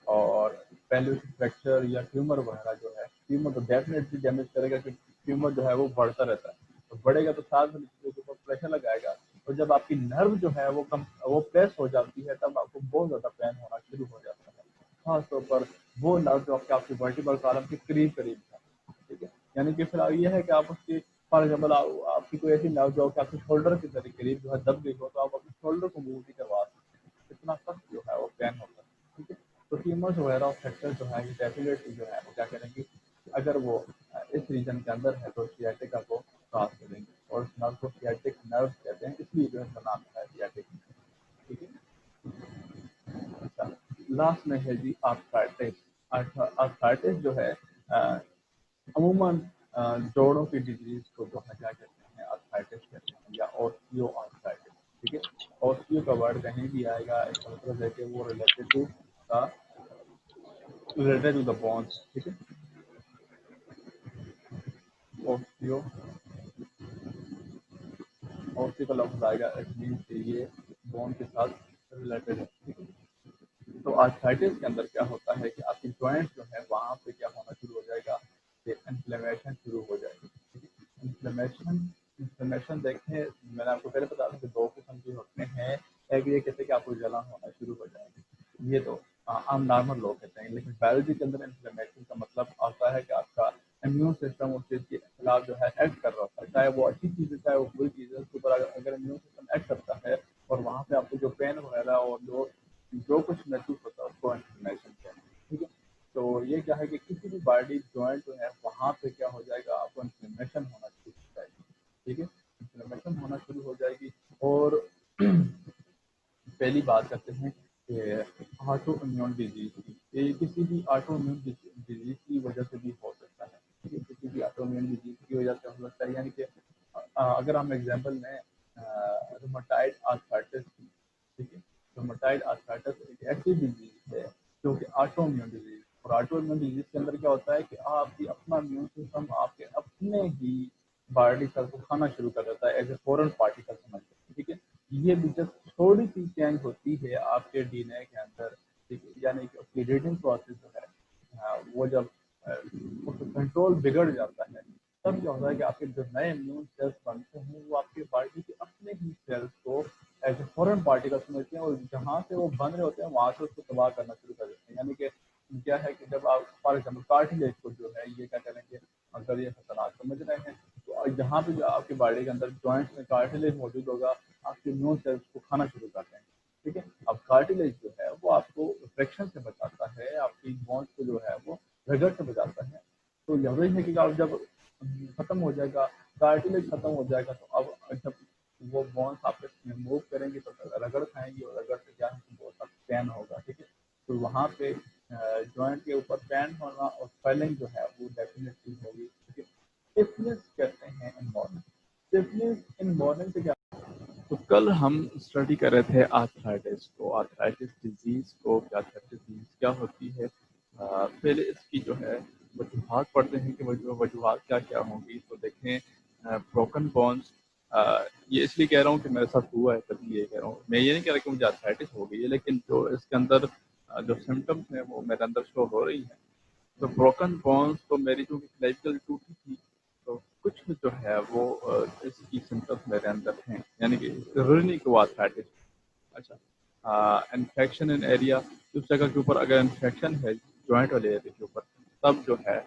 اور پیلوک فریکچر یا ٹیومر وغیرہ جو ہے، ٹیومر تو ڈیفینیٹلی ڈیمیج کرے گا کہ ٹیومر جو ہے وہ بڑھتا رہتا ہے، تو بڑھے گا تو ساتھ میں کے اوپر پریشر لگائے گا، اور جب آپ کی نرو جو ہے وہ پریس ہو جاتی ہے تب آپ کو بہت زیادہ پین ہونا شروع ہو جاتا ہے، خاص طور پر وہ نرو جو آپ کے ورٹیبرل کالم کے قریب قریب ہے، ٹھیک ہے، یعنی کہ پھر یہ ہے کہ آپ اس کی فار ایگزامپل آپ کی کوئی ایسی نرو جو کہ آپ کے شولڈر کے قریب جو ہے دب گئی ہو تو آپ اپنے شولڈر کو موو نہیں کروا سکتے، اتنا سخت جو ہے وہ پین ہوتا ہے، ٹھیک ہے، تو ٹیومرز وغیرہ اور فریکچر جو ہے یہ ڈیفینیٹلی جو ہے وہ کیا کریں گے، اگر وہ اس ریجن کے اندر ہے تو سیاٹک کو کراس کریں گے، اور اس نرو کو سیاٹک نرو کہتے ہیں، اس لیے جو ہے اس کا نام ہے سیاٹک، ٹھیک ہے۔ اچھا، لاسٹ میں ہے جی آرتھرائٹس۔ آرتھرائٹس جو ہے عموماً جوڑوں کی ڈیزیز کو جو ہے کیا کہتے ہیں، آرتھرائٹس کہتے ہیں یا اوسٹیو آرتھرائٹس، ٹھیک ہے، اوسٹیو کا ورڈ کہیں بھی آئے گا اس کا مطلب ہے کہ وہ ریلیٹڈ ٹو دا بونس، ٹھیک ہے، اوسٹیو اوسٹیو کا لفظ آئے گا، اٹ مینس کہ یہ بون کے ساتھ ریلیٹڈ ہے، ٹھیک ہے، تو آرتھرائٹس کے اندر کیا ہوتا ہے کہ آپ کی جوائنٹ جو ہے وہاں پہ کیا ہونا شروع ہو جائے گا کہ انفلیمیشن شروع ہو جائے گی، انفلیمیشن دیکھیں میں نے آپ کو پہلے بتا دوں کہ دو قسم کے ہوتے ہیں، ایک یہ کہتے ہیں کہ آپ کو جلن ہونا شروع ہو جائے گی، یہ تو عام نارمل لوگ کہتے ہیں، لیکن بایولوجی کے اندر انفلیمیشن کا مطلب آتا ہے کہ آپ کا امیون سسٹم اس چیز کے خلاف جو ہے ایکٹ کر رہا ہوتا ہے، چاہے وہ اچھی چیز ہے چاہے وہ بری چیز ہے، اس کے اوپر اگر امیون سسٹم ایکٹ کرتا ہے اور وہاں پہ آپ کو جو پین وغیرہ اور جو کچھ محسوس ہوتا ہے اس کو انفلیمیشن کہتے ہیں، ٹھیک ہے، تو یہ کیا ہے کہ کسی بھی باڈی جوائنٹ جو ہے وہاں پہ کیا ہو جائے گا، آپ کو انفلیمیشن ہونا شروع ہو جائے گی، ٹھیک ہے، انفلیمیشن ہونا شروع ہو جائے گی، اور پہلی بات کرتے ہیں کہ آٹو امیون ڈیزیز کی، یہ کسی بھی آٹو امیون ڈیزیز کی وجہ سے بھی ہو سکتا ہے، ٹھیک ہے، کسی بھی آٹو امیون ڈیزیز کی وجہ سے ہو سکتا ہے، یعنی کہ اگر ہم ایگزامپل لیں روماٹائڈ آرتھرائٹس کی، ٹھیک ہے، روماٹائڈ آرتھرائٹس ایک ایسی ڈیزیز ہے جو کہ آٹو امیون ڈیزیز، اور آٹو امیون ڈیزیز کے اندر کیا ہوتا ہے کہ آپ کی اپنا امیون سسٹم آپ کے اپنے ہی باڈی سیل کو کھانا شروع کر دیتا ہے ایز اے فورن پارٹیکل سمجھ لیں، ٹھیک ہے، یہ بھی جب تھوڑی سی چینج ہوتی ہے آپ کے ڈی این اے کے اندر، ٹھیک ہے، یعنی کہ اس کی ریڈنگ پروسیس جو ہے وہ جب کنٹرول بگڑ جاتا ہے تب کیا ہوتا ہے کہ آپ کے جو نئے امیون سیلس بنتے ہیں وہ آپ کے باڈی کے اپنے ہی سیلس کو ایز اے فورن پارٹیکل سمجھتے ہیں، اور جہاں سے وہ بن رہے ہوتے ہیں وہاں سے اس کو تباہ کرنا شروع کر دیتے ہیں، یعنی کہ کیا ہے کہ جب آپ فار ایگزامپل کارٹلیج کو جو ہے یہ کیا کریں گے، اگر یہ خطرات سمجھ رہے ہیں تو جہاں پہ جو آپ کے باڈی کے اندر جوائنٹس میں کارٹلیج موجود ہوگا آپ کے امیون سیلس کو کھانا شروع کر دیں گے، ٹھیک ہے، اب کارٹلیج جو ہے وہ آپ کو انفیکشن سے بچاتا ہے، آپ کی بونس کو جو ہے وہ رگڑ سے بچاتا ہے، تو یہی ہے کہ آپ جب ختم ہو جائے گا کارٹلیج ختم ہو جائے گا تو اب جب وہ بونس آپ موو کریں گے تو رگڑ کھائیں گے، اور رگڑ سے کیا ہے بہت سخت پین ہوگا، ٹھیک ہے، تو وہاں پہ جوائنٹ کے اوپر پین ہونا اور سویلنگ جو ہے وہ ڈیفینیٹلی ہوگی، ٹھیک ہے، اسٹفنس کہتے ہیں ان مارننگ، اسٹفنس ان مارننگ سے کیا، تو کل ہم اسٹڈی کر رہے تھے آرتھرائٹس کو، آرتھرائٹس ڈیزیز کو، کہ آرتھرائٹس ڈیزیز کیا ہوتی ہے، پہلے اس کی جو ہے وجوہات پڑھتے ہیں کہ وجوہات کیا کیا ہوں گی، تو دیکھیں بروکن بونس، یہ اس لیے کہہ رہا ہوں کہ میرے ساتھ ہوا ہے تبھی یہ کہہ رہا ہوں، میں یہ نہیں کہہ رہا کہ مجھے آرتھرائٹس ہو گئی ہے، لیکن جو اس کے اندر جو سمٹمس ہیں وہ میرے اندر شو ہو رہی ہیں، تو بروکن بونس تو میری جو کلیویکل ٹوٹی تھی تو کچھ جو ہے وہ اس کی سمٹمس میرے اندر ہیں، یعنی کہ ضروری نہیں کہ وہ آرتھرائٹس، اچھا، انفیکشن ان ایریا، اس جگہ کے اوپر اگر انفیکشن ہے جوائنٹ والے ایریا کے اوپر تب جو ہے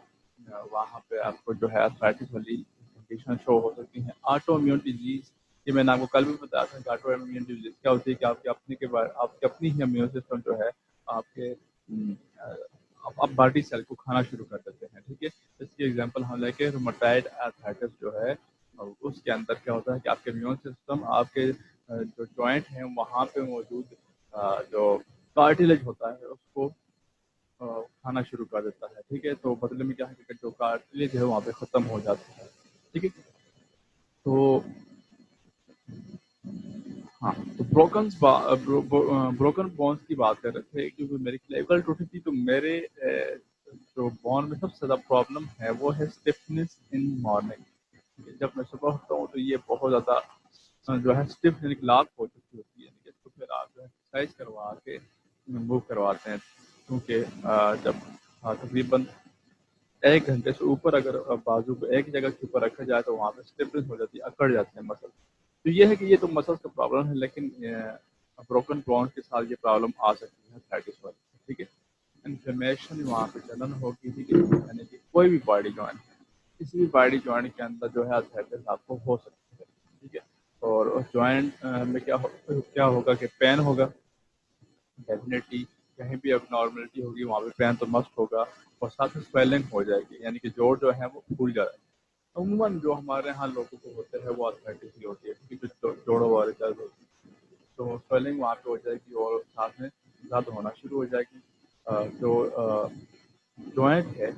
وہاں پہ آپ کو جو ہے آرتھرائٹس والی کنڈیشن شو ہو سکتی ہیں، آٹو امیون ڈیزیز، یہ میں نے آپ کو کل بھی بتایا تھا کہ آٹو امیون ڈیزیز کیا ہوتی ہے کہ آپ کے اپنی ہی امیون سسٹم جو ہے آپ کے آپ باڈی سیل کو کھانا شروع کر دیتے ہیں، ٹھیک ہے، اس کی ایگزامپل ہم لے کے روماٹائڈ آرتھرائٹس جو ہے اس کے اندر کیا ہوتا ہے کہ آپ کے امیون سسٹم آپ کے جو جوائنٹ ہیں وہاں پہ موجود جو کارٹلیج ہوتا ہے اس کو کھانا شروع کر دیتا ہے، ٹھیک ہے، تو بدلے میں کیا ہے کہ جو کارٹلیج ہے وہاں پہ ختم ہو جاتا ہے، ٹھیک ہے، تو ہاں، تو بروکن بونس کی بات کر رہے تھے کیونکہ میری کلیویکل ٹوٹی تھی، تو میرے جو بون میں سب سے زیادہ پرابلم ہے وہ ہے اسٹفنس ان مارننگ، جب میں صبح اٹھتا ہوں تو یہ بہت زیادہ جو ہے اسٹف یعنی کہ لاک ہو چکی ہوتی ہے، یعنی کہ اس کو پھر آپ جو ہے ایکسرسائز کروا کے موو کرواتے ہیں، کیونکہ جب تقریباً 1 گھنٹے سے اوپر اگر بازو کو ایک جگہ کے اوپر رکھا جائے تو وہاں پہ اسٹیفنس ہو جاتی ہے، اکڑ جاتے ہیں مسل. تو یہ ہے کہ یہ تو مسل کا پرابلم ہے، لیکن بروکن بون کے ساتھ یہ پرابلم آ سکتی ہے تھائٹس والی. ٹھیک ہے، انفلیمیشن وہاں پہ جلن ہوگی. ٹھیک ہے، یعنی کہ کوئی بھی باڈی جوائنٹ، کسی بھی باڈی جوائنٹ کے اندر جو ہے آرتھرائٹس آپ کو ہو سکتی ہے. ٹھیک ہے، اور اس جوائنٹ میں کیا ہوگا کہ پین ہوگا ڈیفینیٹلی. کہیں بھی اب نارملٹی ہوگی وہاں پہ پین تو مسٹ ہوگا، اور ساتھ میں سویلنگ ہو جائے گی، یعنی کہ جوڑ جو ہے وہ پھول جائے گا. عموماً جو ہمارے ہاں لوگوں کو ہوتے ہیں وہ آرتھرائٹس ہی ہوتی ہے، کیونکہ جو جوڑوں والے درد ہوتی ہے تو سویلنگ وہاں پہ ہو جائے گی، اور ساتھ میں درد ہونا شروع ہو جائے گی. جو جوائنٹ ہے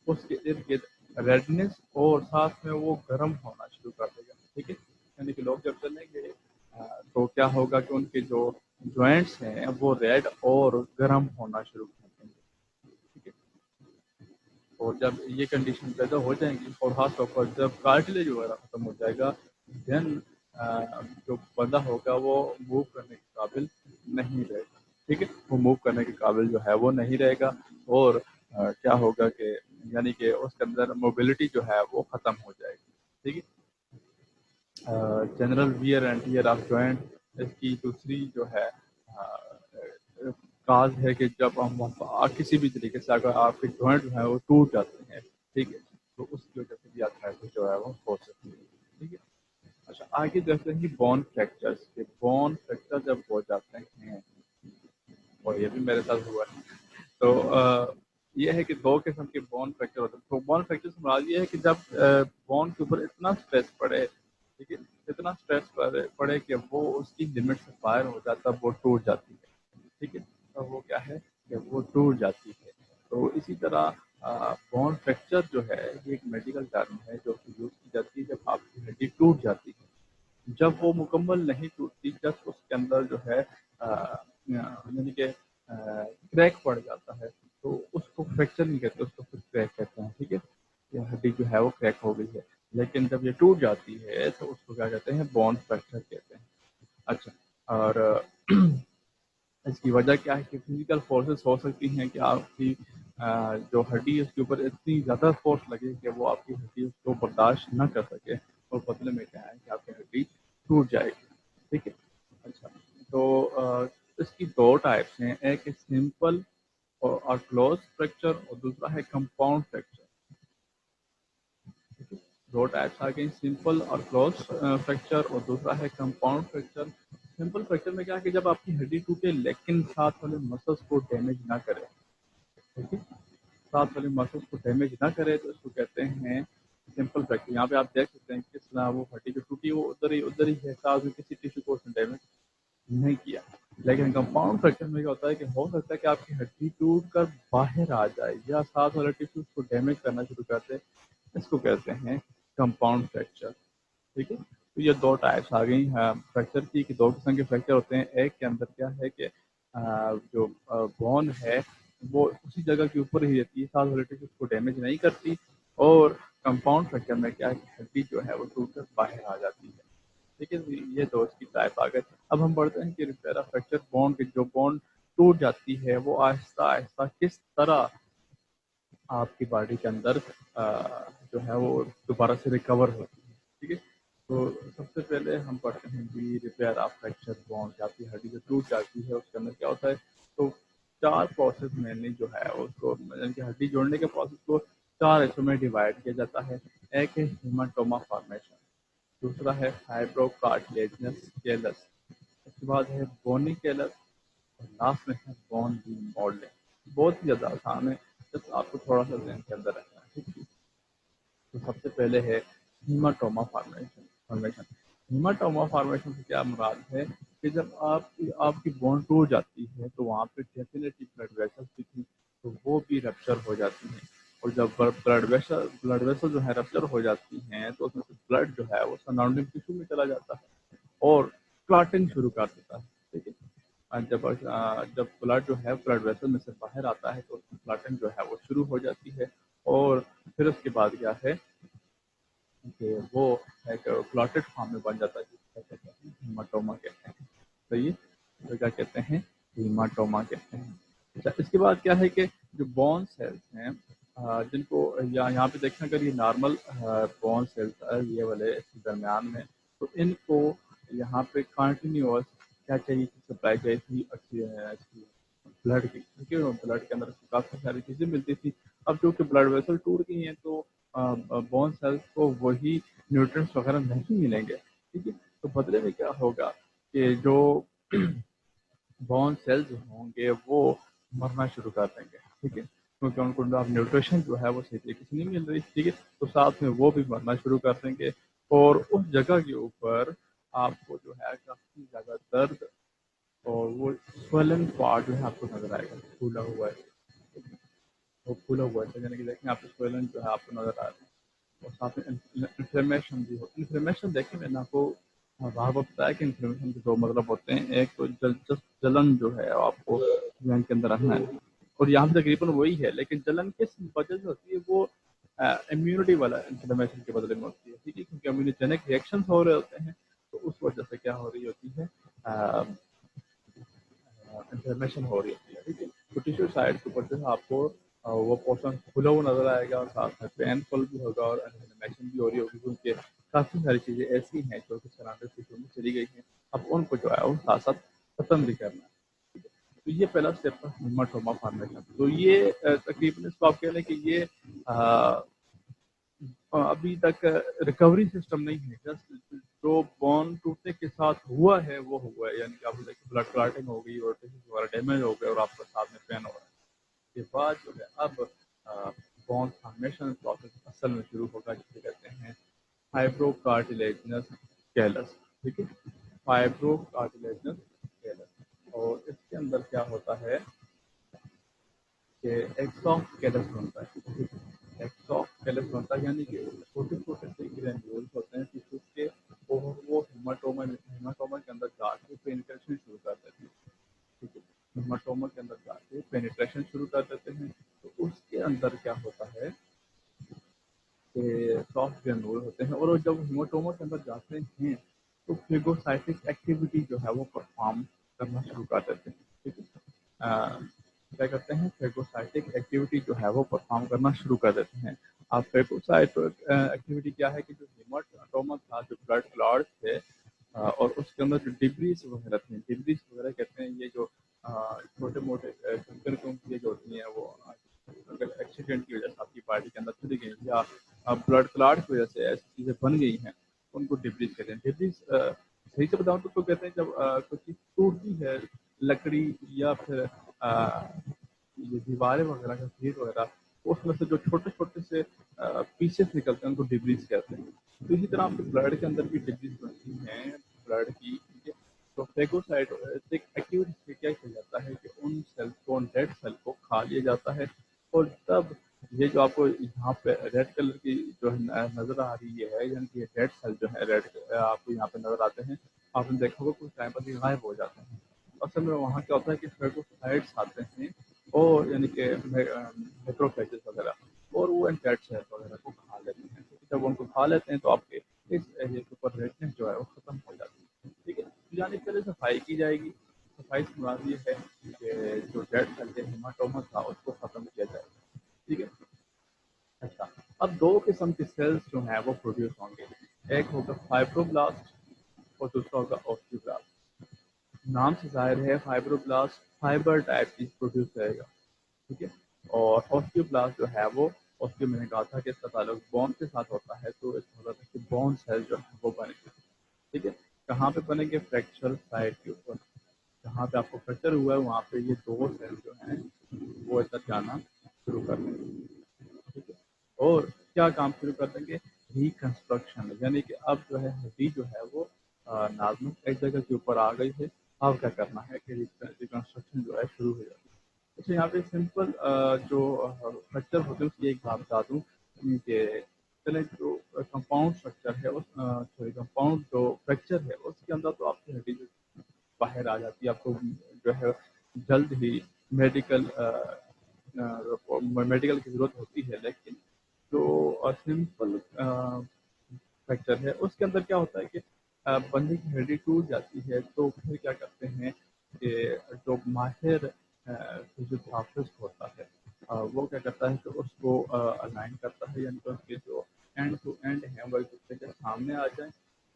اس کے ارد گرد ریڈنس اور ساتھ میں وہ گرم ہونا شروع کر دے گا. ٹھیک ہے، یعنی کہ لوگ جب چلیں گے تو کیا ہوگا کہ ان کے جو جوائنٹس ہیں وہ ریڈ اور گرم ہونا شروع کر دیں گے. ٹھیک ہے، اور جب یہ کنڈیشن پیدا ہو جائیں گی، اور خاص طور پر جب کارٹلیج وغیرہ ختم ہو جائے گا، دین جو بندہ ہوگا وہ موو کرنے کے قابل نہیں رہے گا. ٹھیک ہے، وہ موو کرنے کے قابل جو ہے وہ نہیں رہے گا، اور کیا ہوگا کہ یعنی کہ اس کے اندر موبلٹی جو ہے وہ ختم ہو جائے گی. ٹھیک ہے، general wear and tear of joint اس کی دوسری جو ہے کاز ہے کہ جب ہم کسی بھی طریقے سے اگر آپ کے جوائنٹ جو ہے وہ ٹوٹ جاتے ہیں، ٹھیک ہے، تو اس کی وجہ سے بھی آرتھرائٹس جو ہے وہ ہو سکتی ہے. ٹھیک ہے، اچھا آگے دیکھتے ہیں کہ بون فریکچرز کے بون فریکچر جب ہو جاتے ہیں، اور یہ بھی میرے ساتھ ہوا ہے. تو یہ ہے کہ 2 قسم کے بون فریکچر ہوتے ہیں. تو بون فریکچر سے مراد یہ ہے کہ جب بون کے اوپر اتنا اسٹریس پڑے، ٹھیک ہے، اتنا اسٹریس پڑے کہ وہ اس کی لمٹ سے باہر ہو جاتا ہے، وہ ٹوٹ جاتی ہے. ٹھیک ہے، تو وہ کیا ہے کہ وہ ٹوٹ جاتی ہے. تو اسی طرح بون فریکچر جو ہے یہ ایک میڈیکل ٹرم ہے جو یوز کی جاتی ہے جب آپ کی ہڈی ٹوٹ جاتی ہے. جب وہ مکمل نہیں ٹوٹتی، جب اس کے اندر جو ہے یعنی کہ کریک پڑ جاتا ہے، تو اس کو فریکچر نہیں کہتے، اس کو پھر کریک کہتے ہیں. ٹھیک ہے، یہ ہڈی جو ہے وہ کریک ہو گئی ہے. لیکن جب یہ ٹوٹ جاتی ہے تو اس کو کیا کہتے ہیں؟ بون فریکچر کہتے ہیں. اچھا، اور اس کی وجہ کیا ہے کہ فزیکل فورسز ہو سکتی ہیں کہ آپ کی جو ہڈی اس کے اوپر اتنی زیادہ فورس لگے کہ وہ آپ کی ہڈی اس کو برداشت نہ کر سکے، اور بدلے میں کیا ہے کہ آپ کی ہڈی ٹوٹ جائے گی. ٹھیک ہے، اچھا، تو اس کی 2 ٹائپس ہیں، ایک ہے سمپل اور کلوز فریکچر، اور دوسرا ہے کمپاؤنڈ فریکچر. 2 ٹائپس آ گئی، سمپل اور کلوز فریکچر، اور دوسرا ہے کمپاؤنڈ فریکچر. سمپل فریکچر میں کیا کہ جب آپ کی ہڈی ٹوٹے لیکن ساتھ والے مسلس کو ڈیمیج نہ کرے. ٹھیک ہے، ساتھ والے مسلس کو ڈیمیج نہ کرے تو اس کو کہتے ہیں سمپل فریکچر. یہاں پہ آپ دیکھ سکتے ہیں کس طرح وہ ہڈی جو ٹوٹی وہ ادھر ہی ہے، ساتھ میں کسی ٹیشو کو اس نے ڈیمیج نہیں کیا. لیکن کمپاؤنڈ فریکچر میں کیا ہوتا ہے کہ ہو سکتا ہے کہ آپ کی ہڈی ٹوٹ کر باہر آ جائے، یا ساتھ والے ٹیشو کو ڈیمیج کرنا شروع کرتے، اس کو کہتے ہیں کمپاؤنڈ فریکچر. ٹھیک ہے، تو یہ 2 ٹائپس آ گئی ہیں فریکچر کی، کہ 2 قسم کے فریکچر ہوتے ہیں. ایک کے اندر کیا ہے کہ جو بون ہے وہ اسی جگہ کے اوپر ہی رہتی ہے، ساتھ والے ٹیشو کو ڈیمیج نہیں کرتی. اور کمپاؤنڈ فریکچر میں کیا ہے کہ ہڈی جو ہے وہ ٹوٹ کر باہر آ جاتی ہے. ٹھیک ہے، یہ 2 اس کی ٹائپ آ گئے. اب ہم پڑھتے ہیں کہ ریپیئر آف فریکچر بون کی جو بون ٹوٹ جاتی ہے وہ آہستہ آہستہ کس طرح آپ کی باڈی کے اندر جو ہے وہ دوبارہ سے ریکور ہوتی ہے. ٹھیک ہے، تو سب سے پہلے ہم پڑھتے ہیں کہ ریپیئر آف فریکچر بون، آپ کی ہڈی جو ٹوٹ جاتی ہے اس کے اندر کیا ہوتا ہے. تو 4 پروسیس مینلی جو ہے اس کو، یعنی کہ ہڈی جوڑنے کے پروسیس کو 4 حصوں میں ڈیوائڈ کیا جاتا ہے. ایک ہے ہیماٹوما فارمیشن، دوسرا ہے فائبرو کارٹلیجنس کیلس، اس کے بعد ہے بونی کیلس، اور لاسٹ میں ہے بون ریموڈلنگ. بہت ہی زیادہ آسان ہے، بس آپ کو تھوڑا سا ذہن کے اندر رکھنا ہے. ٹھیک ہے، تو سب سے پہلے ہے ہیماٹوما فارمیشن. ہیماٹوما فارمیشن سے کیا مراد ہے کہ جب آپ کی بون ٹوٹ جاتی ہے تو وہاں پہ ڈیفینیٹلی بلڈ ویسلز بھی تھی تو وہ بھی رپچر ہو جاتی ہیں. اور جب بلڈ ویسل جو ہے رپچر ہو جاتی ہیں تو اس میں سے بلڈ جو ہے وہ سراؤنڈنگ ٹیشو میں چلا جاتا ہے اور کلاٹنگ شروع کر دیتا ہے. ٹھیک ہے، جب بلڈ جو ہے بلڈ ویسل میں سے باہر آتا ہے تو اس میں کلاٹنگ جو ہے وہ شروع ہو جاتی ہے. اور پھر اس کے بعد کیا ہے کہ وہ ایک کلاٹڈ فارم میں بن جاتا ہے हीमाटोमा कहते हैं। तो ये तो क्या कहते हैं, हीमाटोमा कहते हैं। अच्छा, इसके बाद क्या है कि जो बोन सेल्स हैं जिनको यहाँ पे देखें, अगर ये नॉर्मल बोन सेल्स ये वाले इसके दरमियान में, तो इनको यहाँ पे कंटिन्यूअस क्या चाहिए थी, सप्लाई चाहिए थी अच्छी ब्लड की, क्योंकि ब्लड के अंदर काफ़ी सारी चीज़ें मिलती थी। अब जो कि ब्लड वेसल टूट गई हैं तो बोन सेल्स को वही न्यूट्रिएंट्स वगैरह नहीं मिलेंगे, ठीक है। तो बदले में क्या होगा कि जो बोन सेल्स होंगे वो मरना शुरू कर देंगे, ठीक है, क्योंकि उनको अब न्यूट्रिशन जो है वो सही तरीके से नहीं मिल रही, ठीक है। तो साथ में वो भी मरना शुरू कर देंगे, और उस जगह के ऊपर आपको जो है काफ़ी ज़्यादा दर्द और वो स्वेलन पार्ट जो है आपको नजर आएगा, फूला हुआ है, वो फूला हुआ है, यानी कि देखें आपको स्वेलन जो है आपको नजर आ रहा है। और साथ में इन्फ्लेमेशन भी हो, इन्फ्लेमेशन देखिए मैंने आपको बार बार बताया कि इन्फ्लेमेशन के दो मतलब होते हैं, एक तो जलन जो है आपको जहन के अंदर रखना है, और यहाँ पे तकरीबन वही है, लेकिन जलन किस वजह से होती है, वो इम्यूनिटी वाला इन्फ्लेमेशन के बदले में होती है, ठीक है, क्योंकि इम्यूनोजेनिक रिएक्शन हो रहे होते हैं, तो उस वजह से क्या हो रही होती है, इन्फ्लेमेशन हो रही होती है, ठीक है। तो टिश्यू साइड के ऊपर जो है आपको वो पोर्शन खुला हुआ नजर आएगा, और साथ में पेनफुल भी होगा और इन्फ्लेमेशन भी हो रही होगी, क्योंकि काफ़ी सारी चीज़ें ऐसी हैं जो कि सराउंडिंग टिश्यू में चली गई हैं, अब उनको जो है वो साथ साथ खत्म भी करना है, ठीक है। तो ये पहला स्टेप है हीमाटोमा फॉर्मेशन। तो ये तकरीबन इसको आप कह लें कि ये अभी तक रिकवरी सिस्टम नहीं है, जस्ट जो बोन टूटने के साथ हुआ है वो हुआ है, यानी कि आप देखिए ब्लड क्लॉटिंग हो गई और टिश्यू वगैरह डैमेज हो गए और आपको साथ में पेन हो रहा है। के बाद जो है अब बोन फॉर्मेशन प्रोसेस असल में शुरू होगा, जिसे कहते हैं फाइब्रोकार्टिलेजिनस कैलस, ठीक है, फाइब्रोकार्टिलेजिनस कैलस। और इसके अंदर क्या होता है कि एक्सोस्केलेटन बनता है, एक्सोस्केलेटन बनता है, यानी कि छोटे छोटे से ग्रैन्यूल्स होते हैं टिश्यू के, और वो हीमाटोमा के अंदर जाके पेनिट्रेशन शुरू कर देते हैं, ठीक है, हीमाटोमा के अंदर जाके पेनिट्रेशन शुरू कर देते हैं। तो उसके अंदर क्या होता है कि सॉफ्ट ग्रैन्यूल होते हैं, और जब हीमाटोमा के अंदर जाते हैं तो फेगोसाइटिक एक्टिविटी जो है वो परफॉर्म करना शुरू कर देते हैं, ठीक है। क्या करते हैं, फेगोसाइटिक एक्टिविटी जो है वो परफॉर्म करना शुरू कर देते हैं। अब फेगोसाइट एक्टिविटी क्या है कि जो हीमाटोमा था, जो ब्लड क्लॉट्स थे और उसके अंदर जो डिब्रीज वगैरह थी, डिब्रीज वगैरह कहते हैं ये जो छोटे मोटे कंकड़ चीजें जो होती हैं वो अगर एक्सीडेंट की वजह से आपकी बॉडी के अंदर चली गई या ब्लड क्लॉट की वजह से ऐसी चीजें बन गई हैं, उनको डिब्रीज कहते हैं। डिब्रीज सही से बताऊं तो कहते हैं जब कुछ चीज टूटती है, लकड़ी या फिर ये दीवारें वगैरह का ईंट वगैरह, तो उसमें से जो छोटे छोटे से पीसेस निकलते हैं उनको डिब्रीज कहते हैं। तो इसी तरह आपके ब्लड के अंदर भी डिब्रीज बनती हैं ब्लड की, ठीक है। तो फेगोसाइटिक एक्टिविटी से क्या किया जाता है कि उन सेल्स को, उन डेड सेल को खा लिया जाता है, और तब ये जो आपको यहाँ पे रेड कलर की जो नजर आ रही है, यानी कि रेड सेल जो है रेड आपको यहाँ पे नजर आते हैं, आपने देखा होगा कुछ टाइम पर ये गायब हो जाते हैं। असल में वहाँ क्या होता है कि फेगोसाइट्स आते हैं और यानी कि मैक्रोफेजेस वगैरह, और वो एंटाइड सेल वगैरह को खा लेते हैं। जब उनको खा लेते हैं तो आपके इस एरिया के ऊपर रेडनेस जो है वो खत्म हो जाती है, ठीक है। तो यानी पहले सफाई की जाएगी, सफाई से मुराद ये है कि जो डेड सेल के हेमाटोमा था उसको खत्म किया जाएगा, ठीक है। अच्छा, अब दो किस्म के सेल्स जो हैं वो प्रोड्यूस होंगे, एक होगा फाइब्रोब्लास्ट और दूसरा होगा ऑस्टियोब्लास्ट। नाम से जाहिर है फाइब्रोब्लास्ट फाइबर टाइप चीज प्रोड्यूस करेगा, ठीक है। और ऑस्टियोब्लास्ट जो है वो, ऑस्टियो मैंने कहा था कि इसका ताल्लुक बोन के साथ होता है, तो इसका मतलब है कि बोन सेल जो है वो बनेंगे, ठीक है। कहाँ पे बनेंगे, फ्रैक्चर साइड के ऊपर, जहाँ पे आपको फ्रैक्चर हुआ है वहाँ पे ये दो सेल जो हैं वो इधर जाना शुरू कर देंगे, ठीक है। और क्या काम शुरू कर देंगे, रिकंस्ट्रक्शन, यानी कि अब जो है हड्डी जो है वो नॉर्मल एक जगह के ऊपर आ गई है, अब क्या करना है कि रिकंस्ट्रक्शन जो है शुरू हो जाएगी। अच्छा, यहाँ पे सिंपल जो स्ट्रक्चर होते हैं उसकी एक बात बता दूँ कि चले जो कंपाउंड स्ट्रक्चर है उस सॉरी कंपाउंड जो फ्रैक्चर है उसके अंदर तो आपकी हड्डी जो बाहर आ जाती है, आपको जो है जल्द ही मेडिकल मेडिकल की ज़रूरत होती है, लेकिन जो सिंपल फ्रैक्चर है उसके अंदर क्या होता है कि बंदे की हड्डी टूट जाती है तो फिर क्या करते हैं कि जो माहिर फिजियोथेरेपिस्ट होता है वो क्या करता है कि उसको अलाइन करता है, यानी कि उसके जो एंड टू एंड हैं वो एक दूसरे के सामने आ जाए।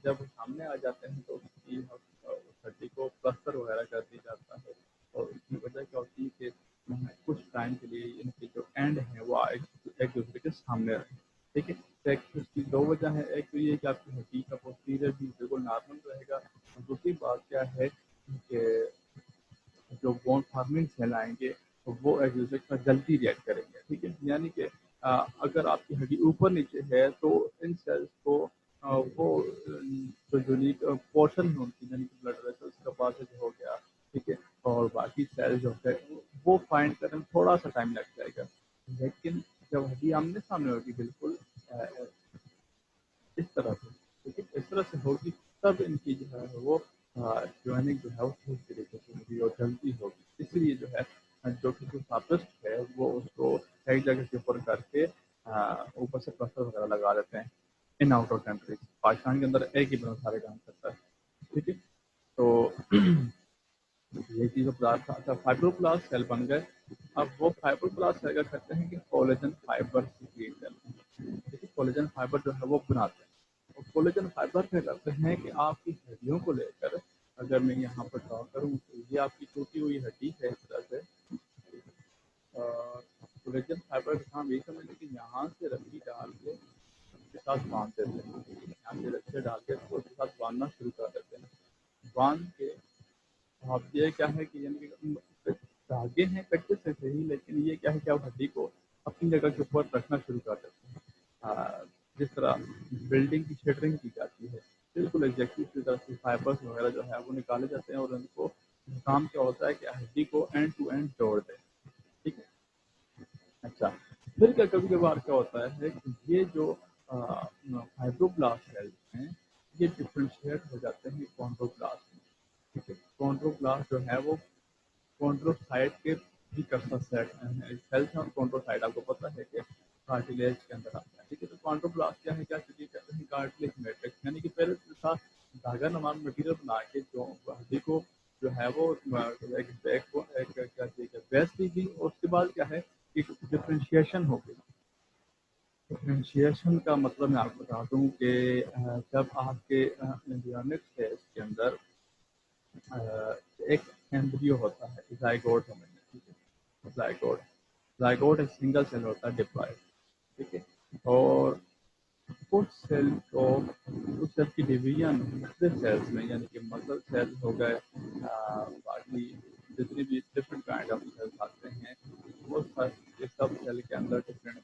जब वो सामने आ जाते हैं तो उसकी उस हड्डी को प्लास्टर वगैरह कर दिया जाता है, और उसकी वजह क्या होती है कि कुछ टाइम के लिए इनके जो एंड हैं वो एक दूसरे के सामने रहे। ठीक है, तो एक उसकी दो वजह है, एक तो ये कि आपकी हड्डी का पोस्टीरियर भी बिल्कुल नॉर्मल रहेगा, और दूसरी बात क्या है कि जो बोन फॉर्मिंग सेल आएंगे तो वो एक दूसरे के साथ जल्दी रिएक्ट करेंगे। ठीक है, यानी कि अगर आपकी हड्डी ऊपर नीचे है तो इन सेल्स को वो जो यूनिक पोर्शन है उनकी, यानी कि ब्लड वेसल्स का पासेज हो गया, ठीक है, और बाकी सेल्स जो है वो फाइंड करने में थोड़ा सा टाइम लग जाएगा। लेकिन जब हड्डी आमने सामने होगी बिल्कुल इस तरह से, ठीक है, इस तरह से होगी, तब इनकी जो है वो ज्वाइनिंग जो है वो ठीक तरीके से होगी और जल्दी होगी। इसलिए जो है जो फिजियोथेरेपिस्ट है वो उसको एक जगह के ऊपर करके ऊपर से प्लास्टर वगैरह लगा देते हैं in out of countries. Pakistan के अंदर एक ही बंदा सारे काम करता है। ठीक है, तो ये चीज़ पदार्थ था। अच्छा, फाइब्रोब्लास्ट सेल बन गए। अब वो फाइब्रोब्लास्ट सेल क्या करते हैं कि कोलेजन फाइबर सीक्रेट करते हैं। देखिए, कोलेजन फाइबर जो है वो बनाते हैं, और कोलेजन फाइबर क्या करते हैं कि आपकी हड्डियों को लेकर, अगर मैं यहाँ पर ड्रॉ करूँ तो ये आपकी टूटी हुई हड्डी है इस तरह से। कोलेजन फाइबर का काम यही समझ कि यहाँ से रस्सी डाल के उसके साथ बांध देते हैं, यहाँ से रस्सी डाल के उसके साथ बांधना शुरू कर देते हैं। बांध के अब ये क्या है कि यानी कि धागे हैं कच्चे से सही, लेकिन ये क्या है कि आप हड्डी को अपनी जगह के ऊपर रखना शुरू कर देते हैं। जिस तरह बिल्डिंग की शटरिंग की जाती है, बिल्कुल एग्जैक्टली उसी तरह से फाइबर्स वगैरह जो है वो निकाले जाते हैं, और उनको काम क्या होता है कि हड्डी को एंड टू एंड जोड़ दें। ठीक है, अच्छा, फिर क्या कभी कभार क्या होता है कि ये जो फाइब्रोब्लास्ट सेल्स हैं ये डिफ्रेंशिएट हो जाते हैं कॉन्ड्रोब्लास्ट में। ठीक है, कॉन्ड्रोब्लास्ट जो है वो कॉन्ड्रोसाइट के भी कर्सर सेल्स हैं, और कॉन्ड्रोसाइट आपको पता है कि कार्टिलेज के अंदर आता है। ठीक है, तो कॉन्ड्रोब्लास्ट क्या है, क्या चीज़ कहते हैं कार्टिलेज मैट्रिक्स, यानी कि पहले था धागा नुमा मटीरियल बना के जो हड्डी को जो है वो एक बैक को एक क्या चीज़ है बेस दी गई, और उसके बाद क्या है कि डिफ्रेंशिएशन हो गई। डिफरेंशिएशन का मतलब मैं आपको बता दूं कि जब आपके एम्ब्रियोनिक फेज के अंदर एक एम्ब्रियो होता है, जाइगोट समझना। ठीक है, जाइगोट, जाइगोट एक सिंगल सेल होता है डिप्लॉयड। ठीक है, और उस सेल को, उस सेल की डिवीजन दूसरे सेल्स में, यानी कि मसल सेल हो गए, बाकी जितनी भी डिफरेंट काइंड ऑफ सेल्स आते हैं वो सब सेल के अंदर डिफरेंट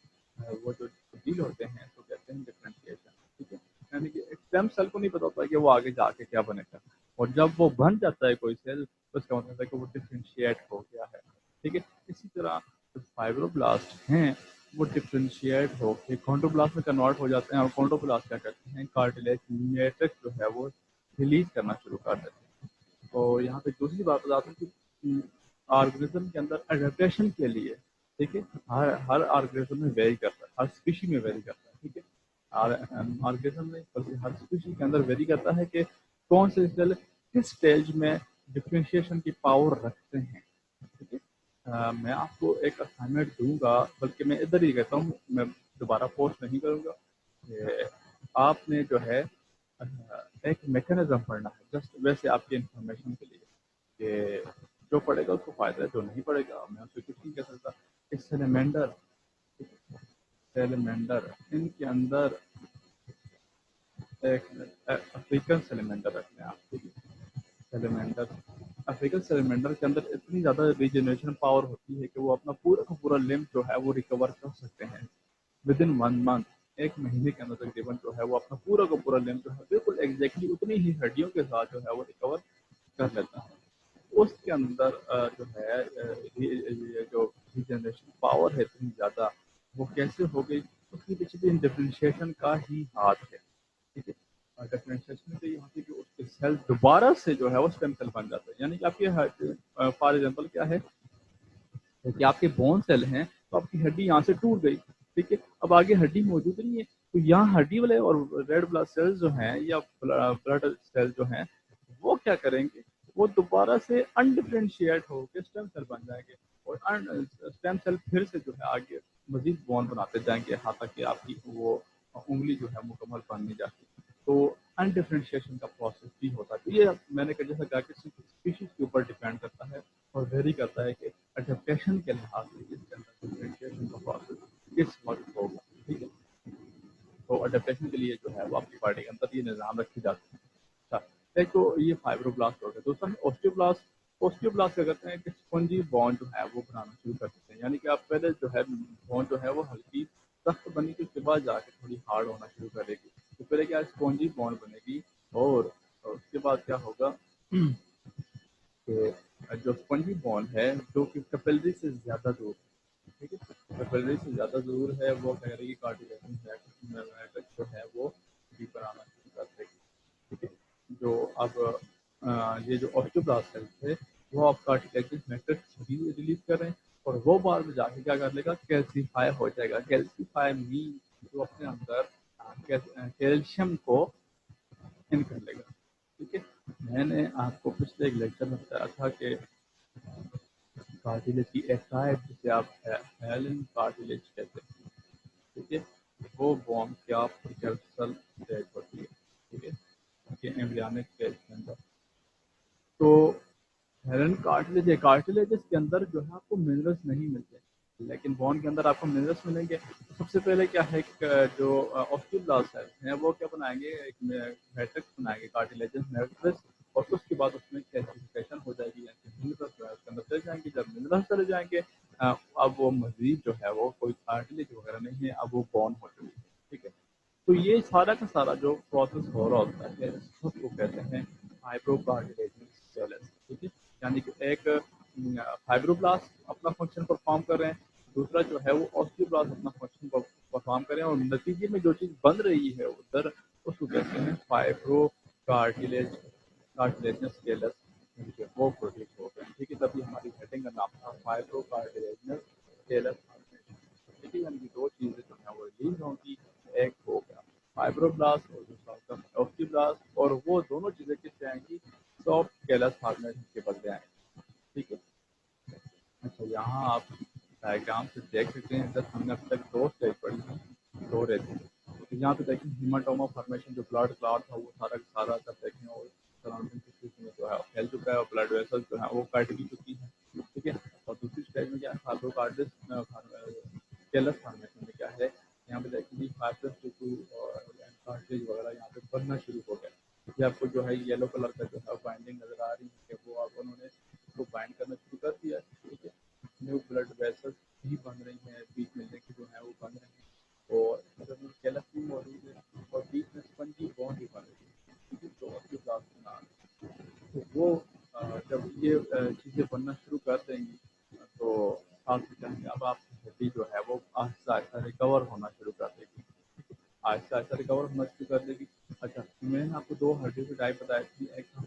वो जो डील होते हैं तो कहते हैं डिफरेंशिएशन। ठीक है, यानी कि एक स्टेम सेल को नहीं पता होता कि वो आगे जाके क्या बनेगा, और जब वो बन जाता है कोई सेल तो उसका मतलब है कि वो डिफरेंशिएट हो गया है। ठीक है, इसी तरह जो फाइब्रोब्लास्ट हैं वो डिफरेंशिएट होकर कॉन्ड्रोब्लास्ट में कन्वर्ट हो जाते हैं, और कॉन्ड्रोब्लास्ट क्या करते हैं कार्टिलेज मैट्रिक्स जो है वो रिलीज करना शुरू कर देते हैं। तो यहाँ पे दूसरी बात बताता हूँ कि ऑर्गेनिज्म के अंदर एडेप्टेशन के लिए, ठीक है, हर ऑर्गेनिज्म में वेरी करता है, हर स्पीशी में वेरी करता है। ठीक है, ऑर्गेनिज्म में बल्कि हर स्पीशी के अंदर वेरी करता है कि कौन से सेल किस स्टेज में डिफरेंशिएशन की पावर रखते हैं। ठीक है, मैं आपको एक असाइनमेंट दूंगा, बल्कि मैं इधर ही कहता हूँ, मैं दोबारा पोस्ट नहीं करूँगा। आपने जो है एक मैकेनिज्म पढ़ना है, जस्ट वैसे आपकी इंफॉर्मेशन के लिए, कि जो पढ़ेगा उसको फायदा है, जो नहीं पढ़ेगा मैं उससे कुछ नहीं कह सकता। कि सेलेमेंडर, सेलेमेंडर इनके अंदर एक अफ्रीकन सेलेमेंडर रखते हैं आप। ठीक है, सेलेमेंडर, अफ्रीकन सेलेमेंडर के अंदर इतनी ज़्यादा रिजेनरेशन पावर होती है कि वो अपना पूरा का पूरा लिम्फ जो है वो रिकवर कर सकते हैं विद इन 1 मंथ। एक महीने के अंदर तकरीबन जो है वो अपना पूरा का पूरा लिम्फ जो है बिल्कुल एग्जैक्टली उतनी ही हड्डियों के साथ जो है वो रिकवर कर लेता है। उसके अंदर जो है ये जो रिजेनरेशन पावर है इतनी ज़्यादा, वो कैसे हो गई, उसके पीछे भी डिफरेंशिएशन का ही हाथ है। ठीक है, और डिफरेंशिएशन से यहाँ पे जो उसके सेल दोबारा से जो है वो स्टेम सेल बन जाता है। यानी कि आपके फॉर एग्जाम्पल क्या है कि आपके बोन सेल हैं, तो आपकी हड्डी यहाँ से टूट गई। ठीक है, अब आगे हड्डी मौजूद नहीं है, تو यहाँ हड्डी वाले और रेड ब्लड सेल्स जो हैं या ब्लड सेल जो हैं वो क्या करेंगे, वो दोबारा से अनडिफ्रेंशिएट होकर स्टेम सेल बन जाएंगे और स्टेम सेल फिर से जो है आगे मजीद बॉन्ड बनाते जाएंगे यहाँ तक कि आपकी वो उंगली जो है मुकम्मल बन नहीं जाती। तो अनडिफ्रेंशिएशन का प्रोसेस भी होता है। तो ये मैंने जैसा कहा कि स्पीशीज के ऊपर डिपेंड करता है और वेरी करता है कि अडेप्टेशन के लिहाज से इसके अंदर डिफ्रेंशिएशन का प्रोसेस किस वक्त होगा। ठीक है, तो अडेप्टेशन के लिए जो है वो आपकी बॉडी के अंदर ये निज़ाम रखे जाते हैं। अच्छा, एक तो ये फाइब्रोब्लास्ट हो गया, दूसरा है ऑस्टियोब्लास्ट। ऑस्टियोब्लास्ट क्या करते हैं कि स्पंजी बॉन्ड जो है वो बनाना शुरू कर देते हैं, यानी कि आप पहले जो है बॉन्ड जो है वो हल्की सख्त बनी थी, उसके बाद जाके थोड़ी हार्ड होना शुरू करेगी। तो पहले क्या स्पंजी बॉन्ड बनेगी और उसके बाद क्या होगा कि जो स्पंजी बॉन्ड है जो कि कैपिलरी से ज़्यादा दूर, ठीक है, कैपिलरी से ज़्यादा दूर है, वो कह रही है कार्टिलेज जो है वो डीपर आना शुरू कर देगी। ठीक है, जो अब ये जो ऑस्टियोब्लास्ट सेल थे वो आप कार्टिलेज मैट्रिक्स रिलीज कर रहे हैं और वो बाद में जाके क्या कर लेगा, कैल्सीफाई हो जाएगा। कैल्सीफाई मीन जो अपने अंदर कैल्शियम को इन कर लेगा। ठीक है, मैंने आपको पिछले एक लेक्चर में बताया था कि कार्टिलेज की एक टाइप जिसे आप हेलन कार्टिलेज कहते हैं। ठीक है, वो बॉन्ड क्या प्रोकेप्सल स्टेज होती है। ठीक है, कि एम्ब्रियोनिक स्टेज के अंदर। तो हेलन कार्टिलेज है, कार्टिलेजेस के अंदर जो है आपको मिनरल्स नहीं मिलते, लेकिन बोन के अंदर आपको मिनरल्स मिलेंगे। सबसे पहले क्या है कि जो ऑस्टियोब्लास्ट हैं वो क्या बनाएंगे, एक मैट्रिक्स बनाएंगे कार्टिलेजेस मैट्रिक्स, और उसके बाद उसमें कैल्सिफिकेशन हो जाएगी, यानी मिनरल्स जो है उसके अंदर चले जाएंगे। जब मिनरल्स चले जाएंगे अब वो मजीद जो है वो कोई कार्टिलेज वगैरह नहीं है, अब वो बोन हो चुकी है। ठीक है, तो ये सारा का सारा जो प्रोसेस हो रहा होता है उसको कहते हैं फाइब्रोकार्टिलेजिनस सेल्स। ठीक है, यानी कि एक फाइब्रोब्लास्ट अपना फंक्शन परफॉर्म कर रहे हैं, दूसरा जो है वो ऑस्टियोब्लास्ट अपना फंक्शन परफॉर्म कर रहे हैं, और नतीजे में जो चीज़ बन रही है उधर उसको कहते हैं कार्टिलेजिनस सेल्स, वो प्रोड्यूस हो गए। ठीक है, तभी हमारी हेडिंग का नाम था फाइब्रोकार्टिलेजिनस सेल्स। ठीक है, यानी कि दो चीज़ें जो है वो रिलीज होंगी, एक हो गया फाइब्रोब्लास्ट और दूसरा होगा ऑस्टियोब्लास्ट, और वो दोनों चीज़ें किससे आएंगी, सॉफ्ट कैलस फॉर्मेशन के बदले आएंगी। ठीक है, अच्छा यहाँ आप डायग्राम से देख सकते हैं, जब हमने अब तक दो स्टेज पढ़ी है, दो रहते हैं। तो यहाँ पे देखें हीमाटोमा फॉर्मेशन, जो ब्लड क्लॉट था वो सारा का सारा जब देखें और सराउंडिंग टिश्यूज में जो है फैल चुका है और ब्लड वेसल्स जो है वो कट भी चुकी है। ठीक है, और दूसरी स्टेज में क्या है, फाइब्रोकार्टिस कैलस फॉर्मेशन में क्या है, यहाँ पे देखेंगे फाइब्रस टिश्यू और कार्टिलेज वगैरह यहाँ पे बनना शुरू हो गया। ये आपको जो है येलो कलर का जो है बाइंडिंग नजर आ रही है, वो आप उन्होंने इसको बाइंड करना शुरू कर दिया। ठीक है, न्यू ब्लड वेसल्स भी बन रही हैं, बीच में लिंक जो है वो बन रहे हैं, और कैलस भी मौजूद है, और बीच में स्पंजी बॉन्ड भी बन रही है। ठीक है, तो उसके साथ तो वो जब ये चीज़ें बनना शुरू कर देंगी तो साथ में कहेंगे अब आपकी हड्डी जो है वो आहिस्ता आहिस्ता रिकवर होना शुरू कर देगी। आहिस्ता आहिस्ता रिकवर होना शुरू कर देगी। अच्छा, मैंने आपको दो हड्डी की टाइप बताई थी, एक था